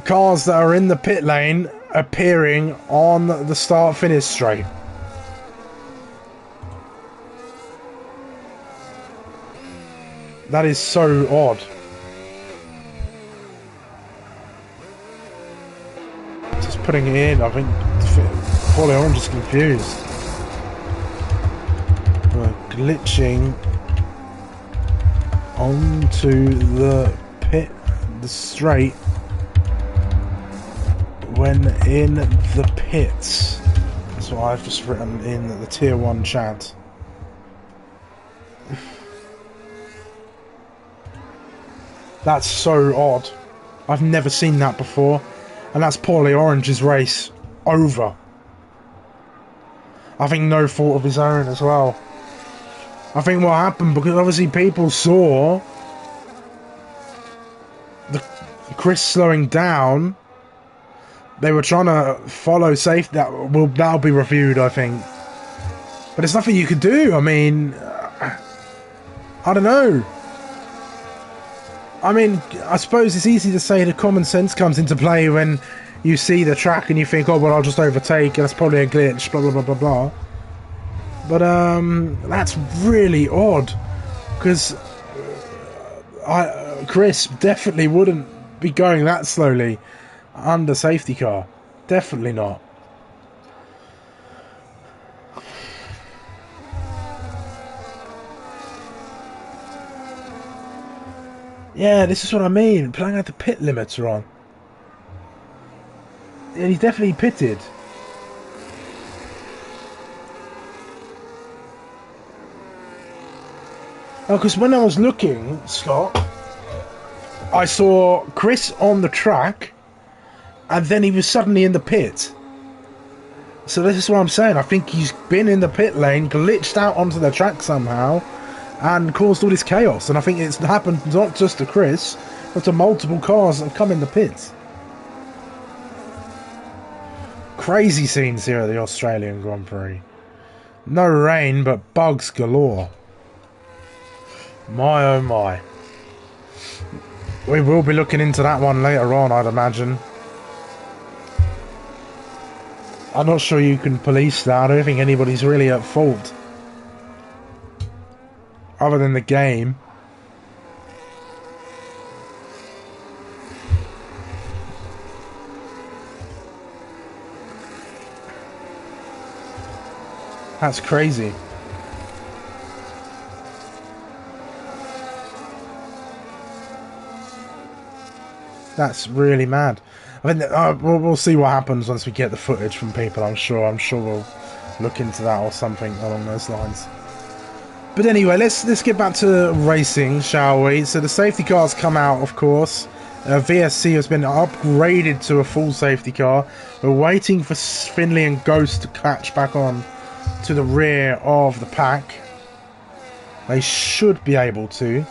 Cars that are in the pit lane appearing on the start-finish straight. That is so odd. Just putting it in, I think Paulie Orange is confused. We're glitching onto the straight when in the pits. That's what I've just written in the tier 1 chat. That's so odd. I've never seen that before. And that's Paulie Orange's race over. I think no fault of his own as well. I think what happened, because obviously people saw Chris slowing down, they were trying to follow safe. That'll be reviewed, I think. But there's nothing you could do. I mean, I don't know. I mean, I suppose it's easy to say the common sense comes into play when you see the track and you think, oh, well, I'll just overtake, and that's probably a glitch, blah, blah, blah, blah, blah. But, that's really odd, because Chris definitely wouldn't be going that slowly under safety car. Definitely not. Yeah, this is what I mean. Playing out the pit limiter on. And he's definitely pitted. Oh, because when I was looking, Scott, I saw Chris on the track, and then he was suddenly in the pit. So this is what I'm saying. I think he's been in the pit lane, glitched out onto the track somehow, and caused all this chaos. And I think it's happened not just to Chris, but to multiple cars that have come in the pits. Crazy scenes here at the Australian Grand Prix. No rain, but bugs galore. My oh my. We will be looking into that one later on, I'd imagine. I'm not sure you can police that. I don't think anybody's really at fault. Other than the game. That's crazy. That's really mad. I mean, we'll see what happens once we get the footage from people, I'm sure. I'm sure we'll look into that or something along those lines. But anyway, let's get back to racing, shall we? So the safety car's come out, of course. VSC has been upgraded to a full safety car. We're waiting for Finley and Ghost to catch back on to the rear of the pack. They should be able to.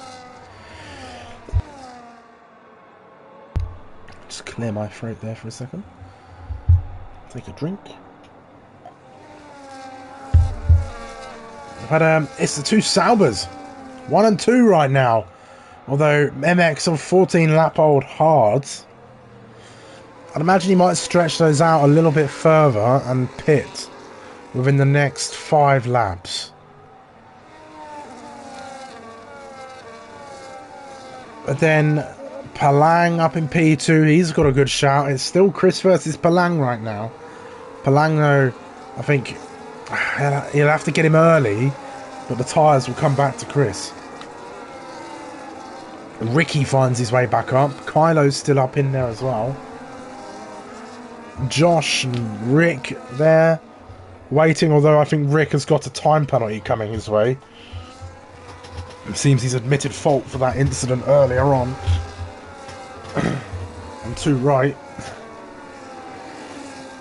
Just clear my throat there for a second. Take a drink. But it's the two Saubers, 1 and 2 right now. Although MX on 14 lap old hards, I'd imagine he might stretch those out a little bit further and pit within the next 5 laps. But then Palang up in P2, he's got a good shout. It's still Chris versus Palang right now. Palang, though, I think he'll have to get him early, but the tyres will come back to Chris. Ricky finds his way back up. Kylo's still up in there as well. Josh and Rick there, waiting, although I think Rick has got a time penalty coming his way. It seems he's admitted fault for that incident earlier on. I'm too right.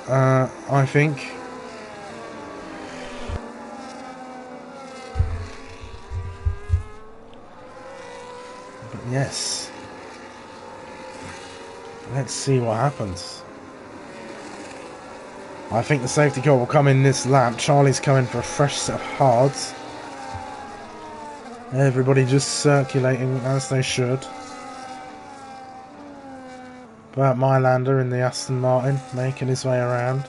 I think. But yes. Let's see what happens. I think the safety car will come in this lap. Charlie's coming for a fresh set of hards. Everybody just circulating as they should. But Mylander in the Aston Martin making his way around,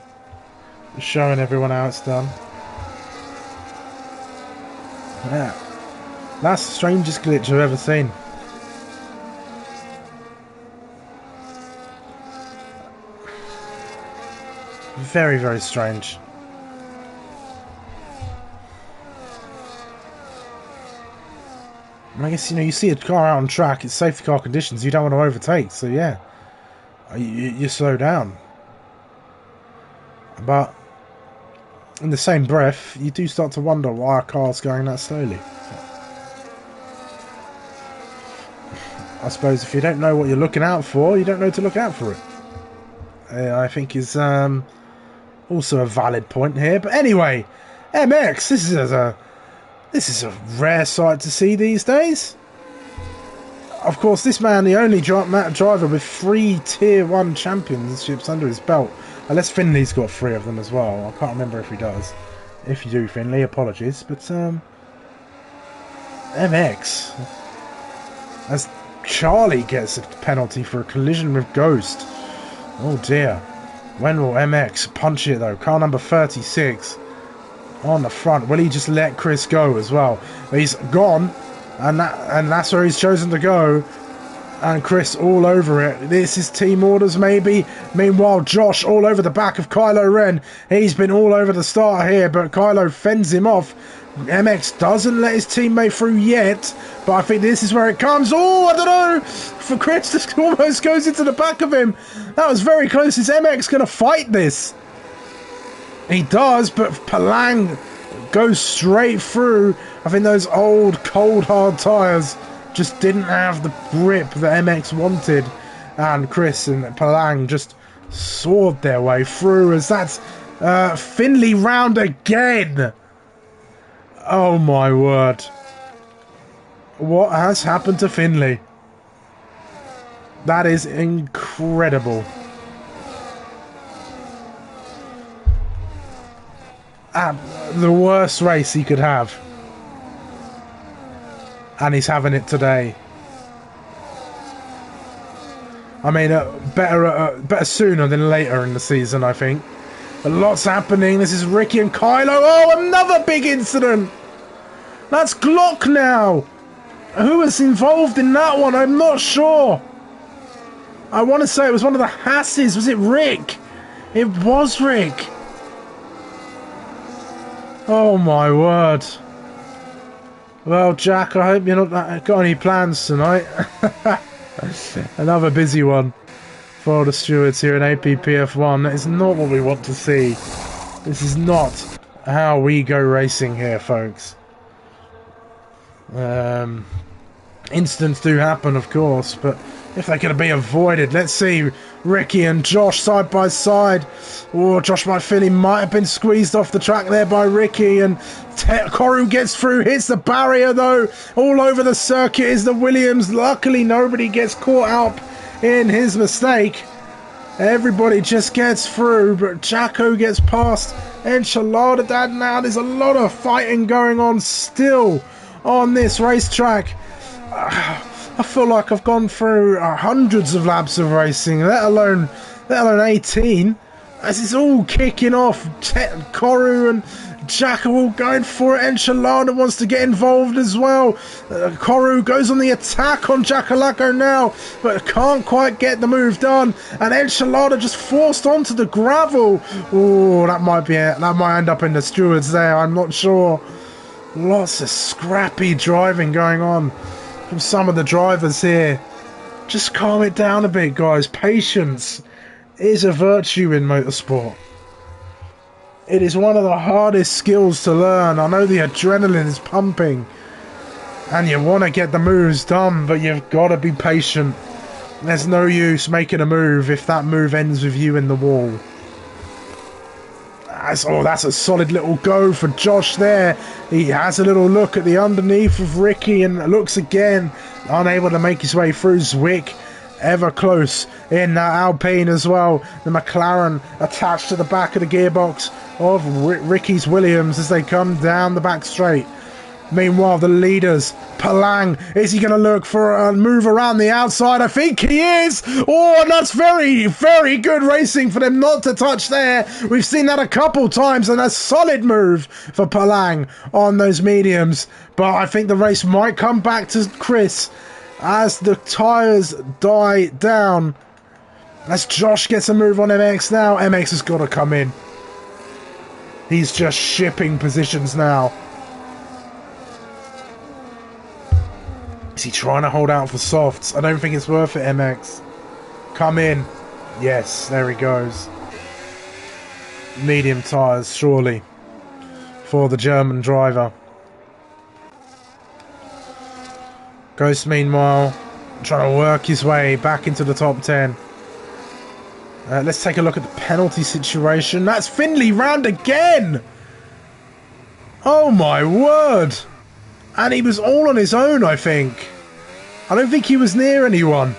showing everyone how it's done. Yeah, that's the strangest glitch I've ever seen. Very, very strange. And I guess, you know, you see a car out on track, it's safety car conditions, you don't want to overtake, so yeah, you slow down. But in the same breath, you do start to wonder why a car's going that slowly. I suppose if you don't know what you're looking out for, you don't know to look out for it. I think is also a valid point here. But anyway, MX, this is a rare sight to see these days. Of course, this man, the only driver with 3 Tier 1 championships under his belt. Unless Finley's got 3 of them as well. I can't remember if he does. If you do, Finley, apologies. But, MX. As Charlie gets a penalty for a collision with Ghost. Oh dear. When will MX punch it though? Car number 36. On the front. Will he just let Chris go as well? He's gone. And that's where he's chosen to go. And Chris all over it. This is team orders maybe. Meanwhile, Josh all over the back of Kylo Ren. He's been all over the start here, but Kylo fends him off. MX doesn't let his teammate through yet, but I think this is where it comes. Oh, I don't know. For Chris just almost goes into the back of him. That was very close. Is MX going to fight this? He does, but Palang goes straight through. I think those old, cold, hard tyres just didn't have the grip that MX wanted. And Chris and Palang just sawed their way through as that's Finley round again. Oh my word. What has happened to Finley? That is incredible. The worst race he could have. And he's having it today. I mean, better sooner than later in the season, I think. But lots happening. This is Ricky and Kylo. Oh, another big incident. That's Glock now. Who was involved in that one? I'm not sure. I want to say it was one of the Hasses. Was it Rick? It was Rick. Oh my word. Well, Jack, I hope you're not got any plans tonight. Another busy one for the stewards here in APPF1. That is not what we want to see. This is not how we go racing here, folks. Incidents do happen, of course, but if they could be avoided, let's see Ricky and Josh side by side. Oh, Josh might feel he might have been squeezed off the track there by Ricky, and Koru gets through, hits the barrier though. All over the circuit is the Williams. Luckily, nobody gets caught up in his mistake. Everybody just gets through, but Jacko gets past Enchilada Dad now. There's a lot of fighting going on still on this racetrack. I feel like I've gone through hundreds of laps of racing, let alone 18. As it's all kicking off, Koru and Jack are all going for it. Enchilada wants to get involved as well. Koru goes on the attack on Jackalacko now, but can't quite get the move done. And Enchilada just forced onto the gravel. Oh, that might be it. That might end up in the stewards there. I'm not sure. Lots of scrappy driving going on from some of the drivers here. Just calm it down a bit, guys. Patience is a virtue in motorsport. It is one of the hardest skills to learn. I know the adrenaline is pumping and you want to get the moves done, but you've got to be patient. There's no use making a move if that move ends with you in the wall. That's a solid little go for Josh there. He has a little look at the underneath of Ricky and looks again. Unable to make his way through Zwick. Ever close in that Alpine as well. The McLaren attached to the back of the gearbox of Ricky's Williams as they come down the back straight. Meanwhile, the leaders, Palang, is he going to look for a move around the outside? I think he is. Oh, and that's very, very good racing for them not to touch there. We've seen that a couple times, and a solid move for Palang on those mediums. But I think the race might come back to Chris as the tyres die down. As Josh gets a move on MX now. MX has got to come in. He's just shipping positions now. Is he trying to hold out for softs? I don't think it's worth it, MX. Come in. Yes, there he goes. Medium tyres, surely, for the German driver. Ghost, meanwhile, trying to work his way back into the top 10. Let's take a look at the penalty situation. That's Finley round again! Oh my word! And he was all on his own, I think. I don't think he was near anyone.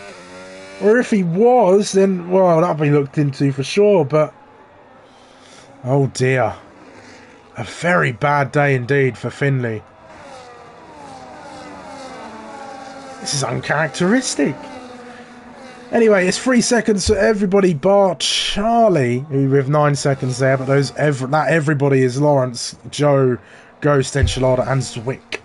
Or if he was, then, well, that'll be looked into for sure, but... oh dear. A very bad day indeed for Finley. This is uncharacteristic. Anyway, it's 3 seconds for everybody bar Charlie, who with 9 seconds there, but that everybody is Lawrence, Joe, Ghost, Enchilada, and Zwick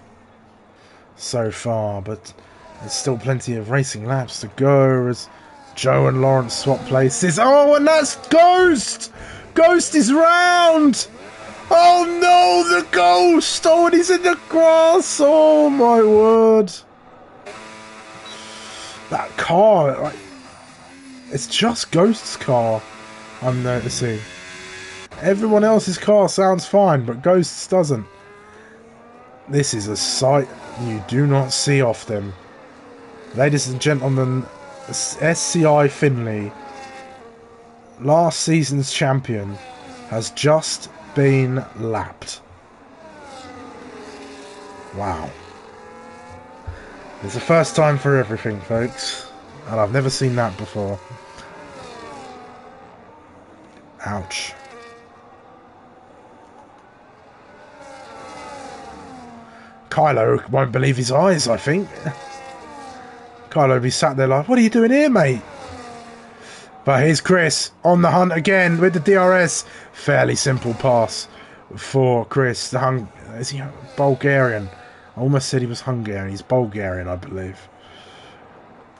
so far, but there's still plenty of racing laps to go as Joe and Lawrence swap places. Oh, and that's Ghost! Ghost is round! Oh no, the Ghost! Oh, and he's in the grass! Oh my word! That car, like, it's just Ghost's car, I'm noticing. Everyone else's car sounds fine, but Ghost's doesn't. This is a sight you do not see often. Ladies and gentlemen, SCI Finley, last season's champion, has just been lapped. Wow. It's the first time for everything, folks. And I've never seen that before. Ouch. Kylo won't believe his eyes, I think. Kylo will be sat there like, what are you doing here, mate? But here's Chris on the hunt again with the DRS. Fairly simple pass for Chris. Is he Bulgarian? I almost said he was Hungarian. He's Bulgarian, I believe.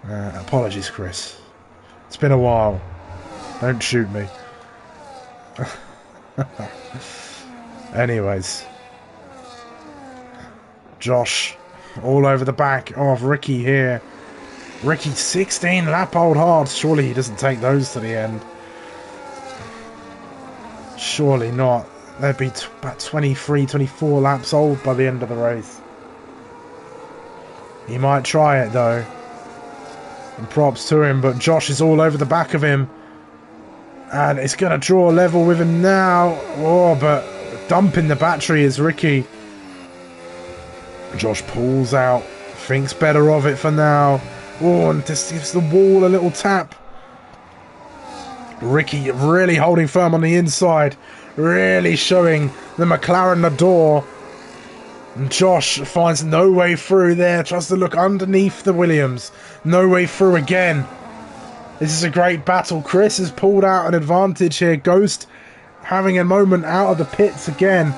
Apologies, Chris. It's been a while. Don't shoot me. Anyways. Josh all over the back of Ricky here. Ricky 16 lap old hard. Surely he doesn't take those to the end. Surely not. They'd be about 23, 24 laps old by the end of the race. He might try it though. And props to him, but Josh is all over the back of him. And it's going to draw level with him now. Oh, but dumping the battery is Ricky. Josh pulls out. Thinks better of it for now. Oh, and just gives the wall a little tap. Ricky really holding firm on the inside. Really showing the McLaren the door. And Josh finds no way through there, tries to look underneath the Williams. No way through again. This is a great battle. Chris has pulled out an advantage here. Ghost having a moment out of the pits again.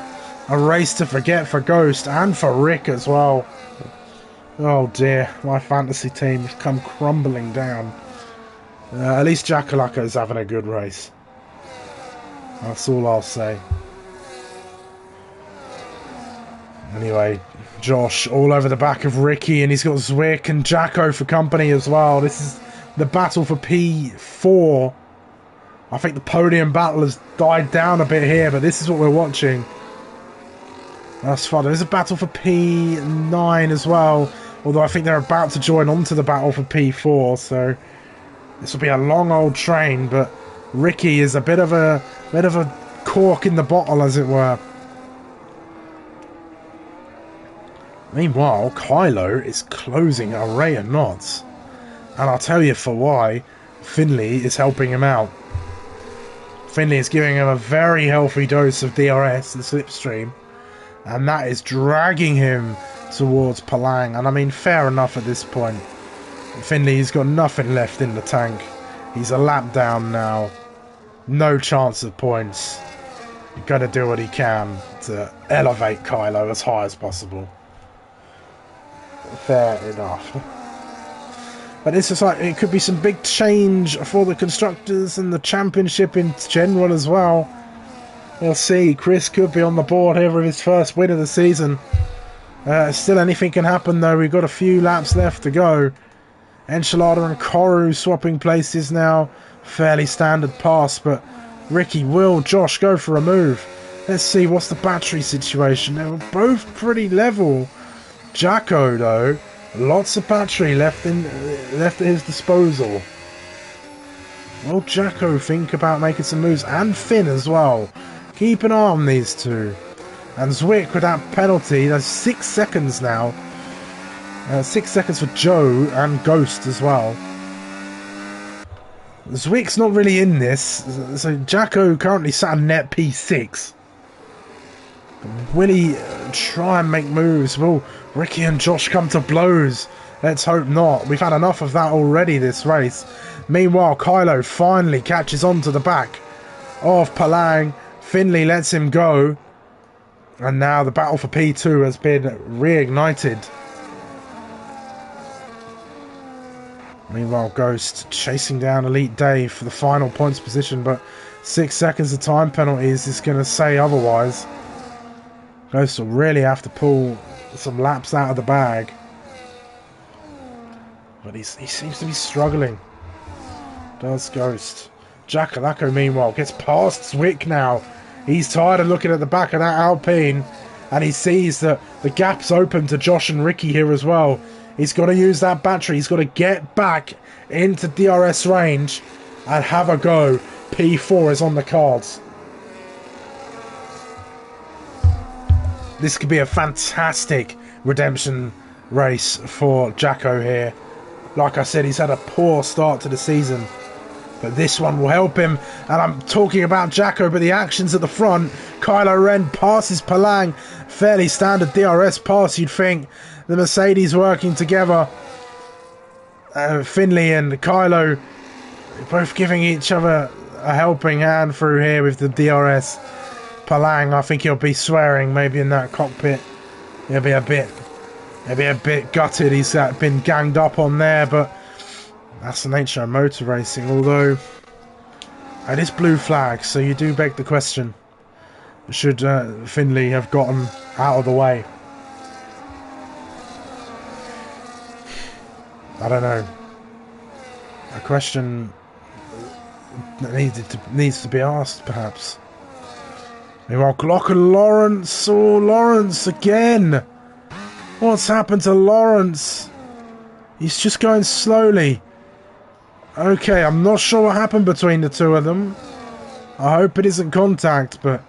A race to forget for Ghost and for Rick as well. Oh dear, my fantasy team has come crumbling down. At least Jackalaka is having a good race. That's all I'll say. Anyway, Josh all over the back of Ricky, and he's got Zwick and Jacko for company as well. This is the battle for P4. I think the podium battle has died down a bit here, but this is what we're watching. That's fun. There's a battle for P9 as well, although I think they're about to join onto the battle for P4, so this will be a long old train, but Ricky is a bit of a cork in the bottle, as it were. Meanwhile, Kylo is closing a array of knots. And I'll tell you for why. Finley is helping him out. Finley is giving him a very healthy dose of DRS, the slipstream. And that is dragging him towards Palang. And I mean, fair enough at this point. Finley's got nothing left in the tank. He's a lap down now. No chance of points. You've got to do what he can to elevate Kylo as high as possible. Fair enough. But this is like, it could be some big change for the constructors and the championship in general as well. We'll see. Chris could be on the board here with his first win of the season. Still anything can happen though. We've got a few laps left to go. Enchilada and Koru swapping places now. Fairly standard pass, but Ricky will Josh go for a move. Let's see what's the battery situation. They were both pretty level. Jacko though, lots of battery left at his disposal. Will Jacko think about making some moves? And Finn as well. Keep an eye on these two. And Zwick with that penalty. That's 6 seconds now. 6 seconds for Joe and Ghost as well. Zwick's not really in this. So Jacko currently sat on net P6. Will he try and make moves? Will Ricky and Josh come to blows? Let's hope not. We've had enough of that already this race. Meanwhile, Kylo finally catches on to the back of Palang. Finley lets him go. And now the battle for P2 has been reignited. Meanwhile, Ghost chasing down Elite Dave for the final points position, but 6 seconds of time penalties is going to say otherwise. Ghost will really have to pull some laps out of the bag. But he seems to be struggling. Does Ghost. Jackalako, meanwhile, gets past Zwick now. He's tired of looking at the back of that Alpine. And he sees that the gap's open to Josh and Ricky here as well. He's got to use that battery. He's got to get back into DRS range and have a go. P4 is on the cards. This could be a fantastic redemption race for Jacko here. Like I said, he's had a poor start to the season. But this one will help him. And I'm talking about Jacko, but the actions at the front. Kylo Ren passes Palang. Fairly standard DRS pass, you'd think. The Mercedes working together. Finley and Kylo both giving each other a helping hand through here with the DRS. Palang, I think he'll be swearing maybe in that cockpit. He'll be a bit gutted. He's been ganged up on there, but that's the nature of motor racing. Although it is blue flag, so you do beg the question: should Finley have gotten out of the way? I don't know. A question that needs to be asked, perhaps. Meanwhile, Glock and Lawrence. Oh, Lawrence again. What's happened to Lawrence? He's just going slowly. Okay, I'm not sure what happened between the two of them. I hope it isn't contact, but...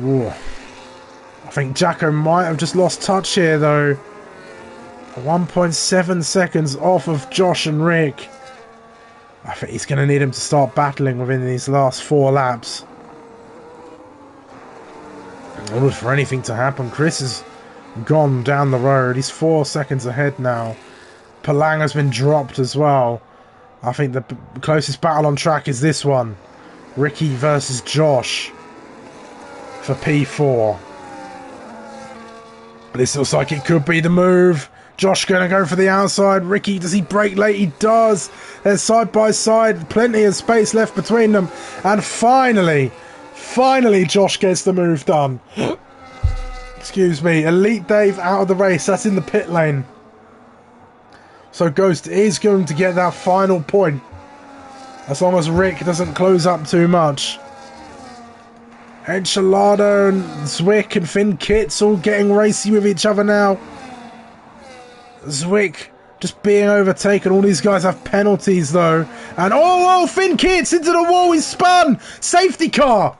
Ooh. I think Jacko might have just lost touch here, though. 1.7 seconds off of Josh and Rick. I think he's going to need him to start battling within these last 4 laps. In order for anything to happen, Chris has gone down the road. He's 4 seconds ahead now. Palang has been dropped as well. I think the closest battle on track is this one. Ricky versus Josh for P4. This looks like it could be the move. Josh going to go for the outside. Ricky, does he brake late? He does. They're side by side. Plenty of space left between them. And finally, Josh gets the move done. Excuse me. Elite Dave out of the race. That's in the pit lane. So Ghost is going to get that final point. As long as Rick doesn't close up too much. Enchilada and Zwick and Finn Kitts all getting racy with each other now. Zwick just being overtaken. All these guys have penalties though. And oh, Finn Kitts into the wall. He's spun. Safety car.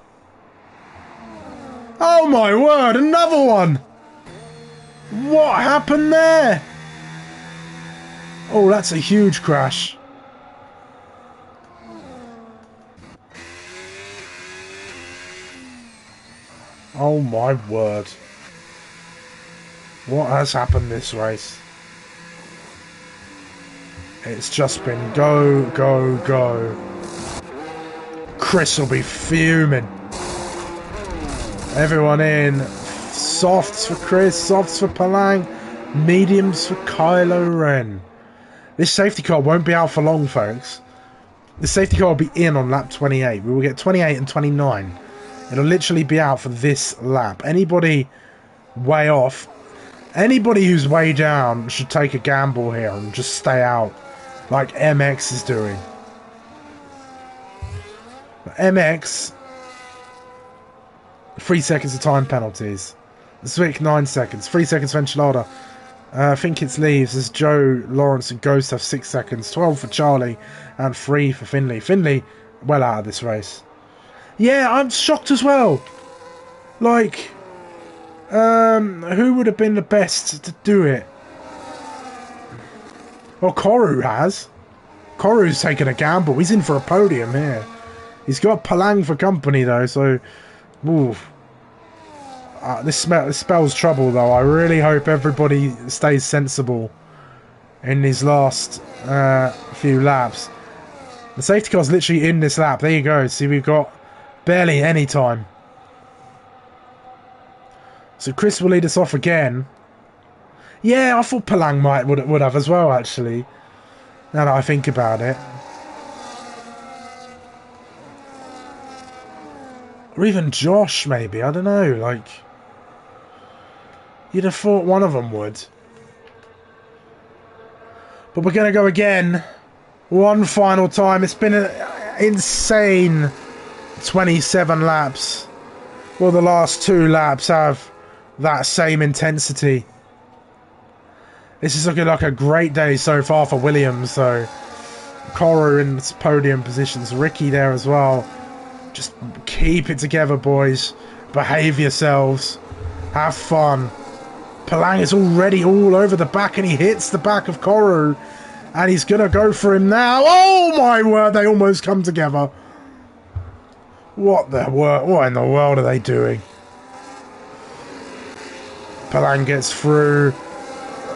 Oh my word, another one. What happened there? Oh, that's a huge crash. Oh my word. What has happened this race? It's just been go, go, go. Chris will be fuming. Everyone in. Softs for Chris, softs for Palang, mediums for Kylo Ren. This safety car won't be out for long, folks. The safety car will be in on lap 28. We will get 28 and 29. It'll literally be out for this lap. Anybody way off, anybody who's way down should take a gamble here and just stay out like MX is doing. MX, 3 seconds of time penalties. Zwick, 9 seconds. 3 seconds for Enchilada. I think it's leaves as Joe, Lawrence and Ghost have 6 seconds. 12 for Charlie and 3 for Finley. Finley, well out of this race. Yeah, I'm shocked as well. Like, who would have been the best to do it? Well, Koru has. Koru's taken a gamble. He's in for a podium here. He's got Palang for company, though, so... Oof. This spells trouble, though. I really hope everybody stays sensible in these last few laps. The safety car's literally in this lap. There you go. See, we've got barely any time. So Chris will lead us off again. Yeah, I thought Palang would have as well, actually. Now that I think about it. Or even Josh, maybe. I don't know. Like, you'd have thought one of them would. But we're going to go again. One final time. It's been an insane 27 laps. Well, the last 2 laps have that same intensity. This is looking like a great day so far for Williams, though. Koru in podium positions. Ricky there as well. Just keep it together, boys. Behave yourselves. Have fun. Palang is already all over the back, and he hits the back of Koru. And he's going to go for him now. Oh, my word. They almost come together. What in the world are they doing? Palang gets through.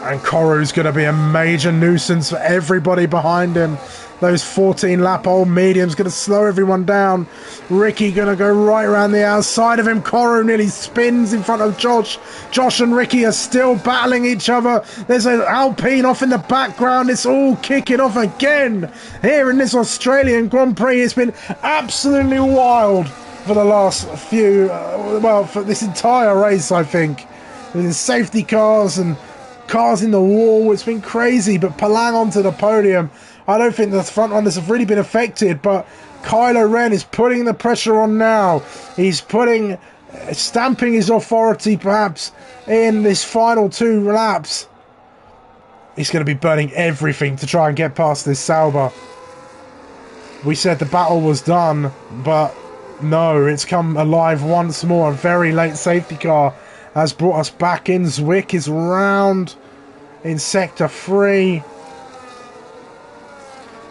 And Koru's going to be a major nuisance for everybody behind him. Those 14-lap-old mediums going to slow everyone down. Ricky going to go right around the outside of him. Koru nearly spins in front of Josh. Josh and Ricky are still battling each other. There's an Alpine off in the background. It's all kicking off again. Here in this Australian Grand Prix, it's been absolutely wild for the last few... well, for this entire race, I think. There's safety cars and cars in the wall. It's been crazy, but Palang onto the podium. I don't think the front runners have really been affected, but Kylo Ren is putting the pressure on now. He's stamping his authority perhaps in this final 2 laps. He's going to be burning everything to try and get past this Sauber. We said the battle was done, but no, it's come alive once more. A very late safety car has brought us back in. Zwick is round in Sector 3.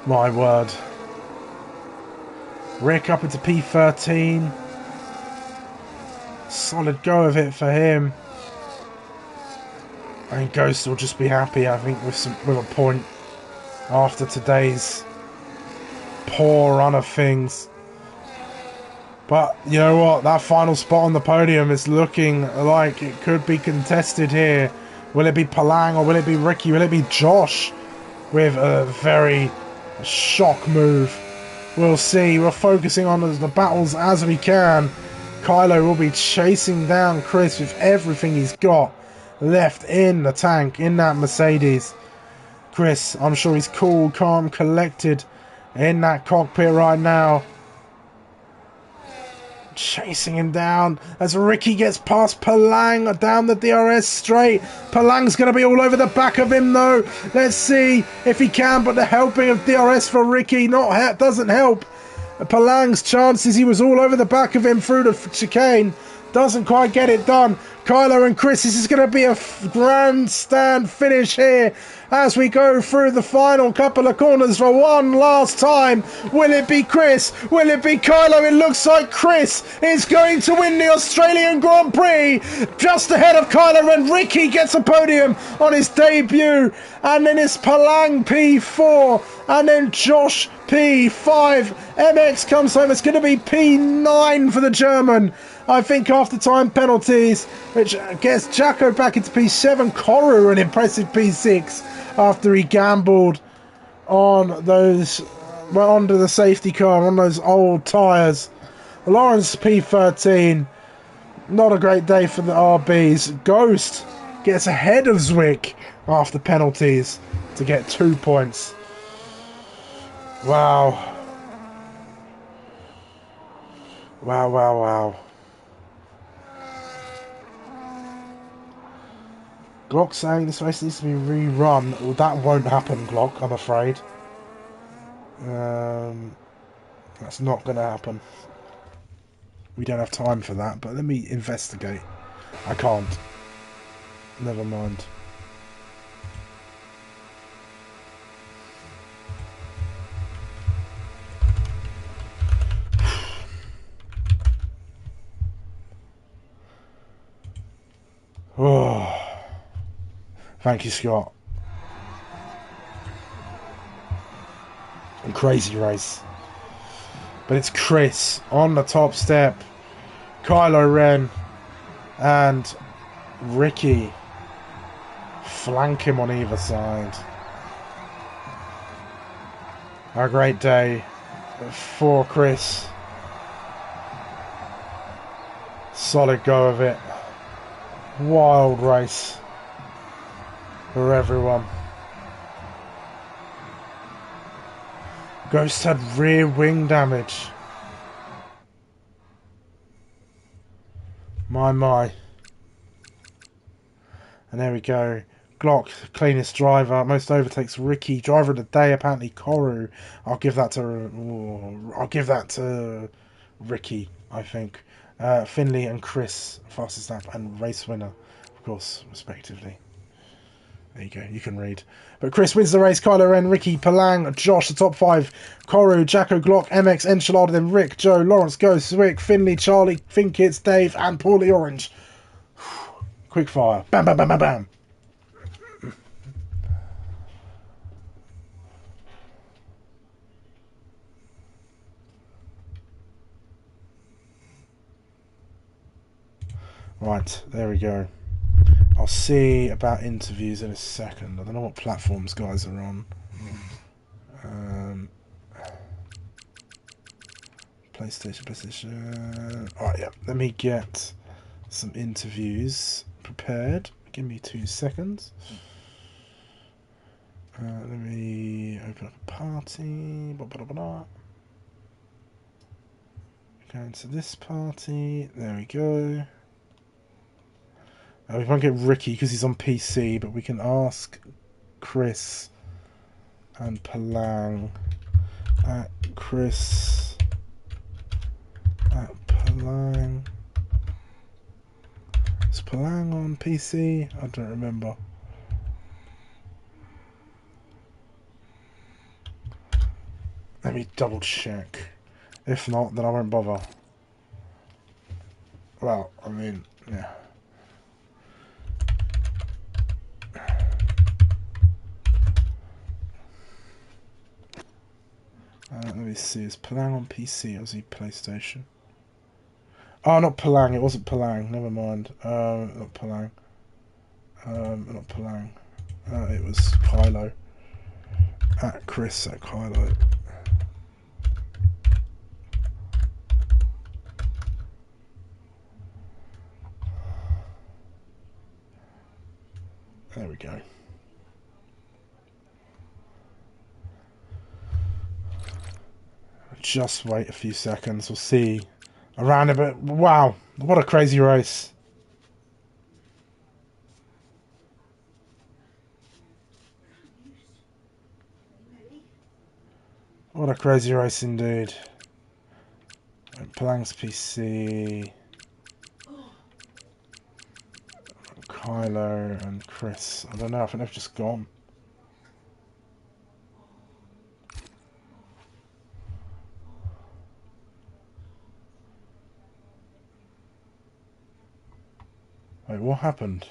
My word. Rick up into P13. Solid go of it for him. I think Ghost will just be happy, I think, with a point after today's poor run of things. But you know what? That final spot on the podium is looking like it could be contested here. Will it be Palang or will it be Ricky? Will it be Josh with a very shock move? We'll see. We're focusing on the battles as we can. Kylo will be chasing down Chris with everything he's got left in the tank, in that Mercedes. Chris, I'm sure he's cool, calm, collected in that cockpit right now. Chasing him down as Ricky gets past Palang down the DRS straight. Palang's going to be all over the back of him though. Let's see if he can, but the helping of DRS for Ricky doesn't help. Palang's chances, he was all over the back of him through the chicane. Doesn't quite get it done. Kylo and Chris, this is going to be a grandstand finish here as we go through the final couple of corners for one last time. Will it be Chris? Will it be Kylo? It looks like Chris is going to win the Australian Grand Prix just ahead of Kylo, and Ricky gets a podium on his debut. And then it's Palang P4 and then Josh P5. MX comes home. It's going to be P9 for the German. I think after time penalties, which gets Jacko back into P7. Koru an impressive P6 after he gambled on those, well, onto the safety car on those old tyres. Lawrence P13. Not a great day for the RBs. Ghost gets ahead of Zwick after penalties to get 2 points. Wow. Wow, wow, wow. Glock saying this race needs to be rerun. Well, that won't happen, Glock, I'm afraid. That's not going to happen. We don't have time for that, but let me investigate. I can't. Never mind. Oh. Thank you, Scott. A crazy race. But it's Chris on the top step. Kylo Ren and Ricky flank him on either side. A great day for Chris. Solid go of it. Wild race for everyone. Ghost had rear wing damage. My. And there we go. Glock, cleanest driver. Most overtakes Ricky. Driver of the day, apparently Koru. I'll give that to Ricky, I think. Finley and Chris, fastest lap and race winner, of course, respectively. There you go, you can read. But Chris wins the race. Kylo Ren, Ricky, Palang, Josh, the top 5. Koru, Jacko, Glock, MX, Enchilada, then Rick, Joe, Lawrence, Ghost, Zwick, Finley, Charlie, Finkits, Dave, and Paulie Orange. Quick fire. Bam, bam, bam, bam, bam. Right, there we go. I'll see about interviews in a second. I don't know what platforms guys are on. PlayStation. Alright, yeah. Let me get some interviews prepared. Give me 2 seconds. Let me open up a party. Go into this party. There we go. We won't get Ricky because he's on PC, but we can ask Chris and Palang. Chris at Palang. Is Palang on PC? I don't remember. Let me double check. If not, then I won't bother. Well, I mean, yeah. Let me see, is Palang on PC or is he PlayStation? Oh, not Palang, it wasn't Palang, never mind. Not Palang. Not Palang. It was Kylo. At Chris at Kylo. There we go. Just wait a few seconds, we'll see. Around a bit. Wow, what a crazy race. What a crazy race indeed. Palang's PC. Kylo and Chris. I don't know, I think they've just gone. Wait, what happened?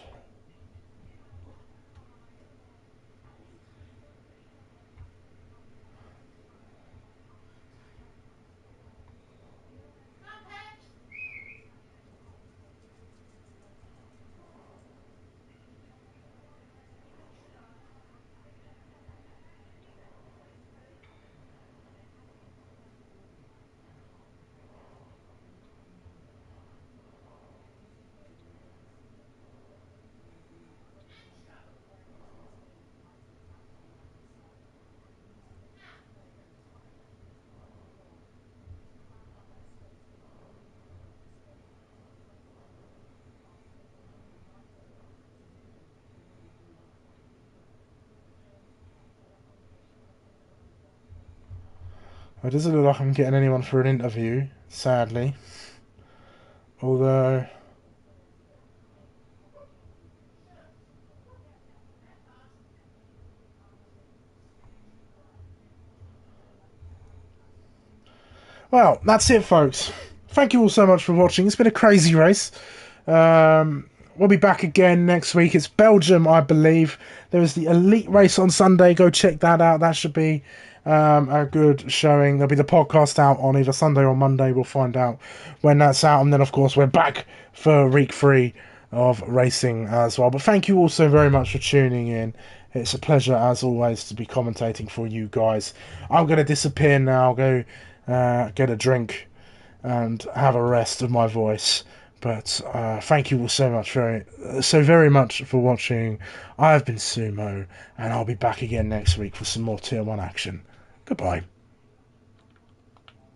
It doesn't look like I'm getting anyone for an interview, sadly. Although... Well, that's it, folks. Thank you all so much for watching. It's been a crazy race. We'll be back again next week. It's Belgium, I believe. There is the Elite race on Sunday. Go check that out. That should be a good showing. There'll be the podcast out on either Sunday or Monday. We'll find out when that's out. And then, of course, we're back for week 3 of racing as well. But thank you all so very much for tuning in. It's a pleasure, as always, to be commentating for you guys. I'm going to disappear now. Go get a drink and have a rest of my voice. But thank you all so very much for watching. I have been Sumo, and I'll be back again next week for some more Tier 1 action. Goodbye.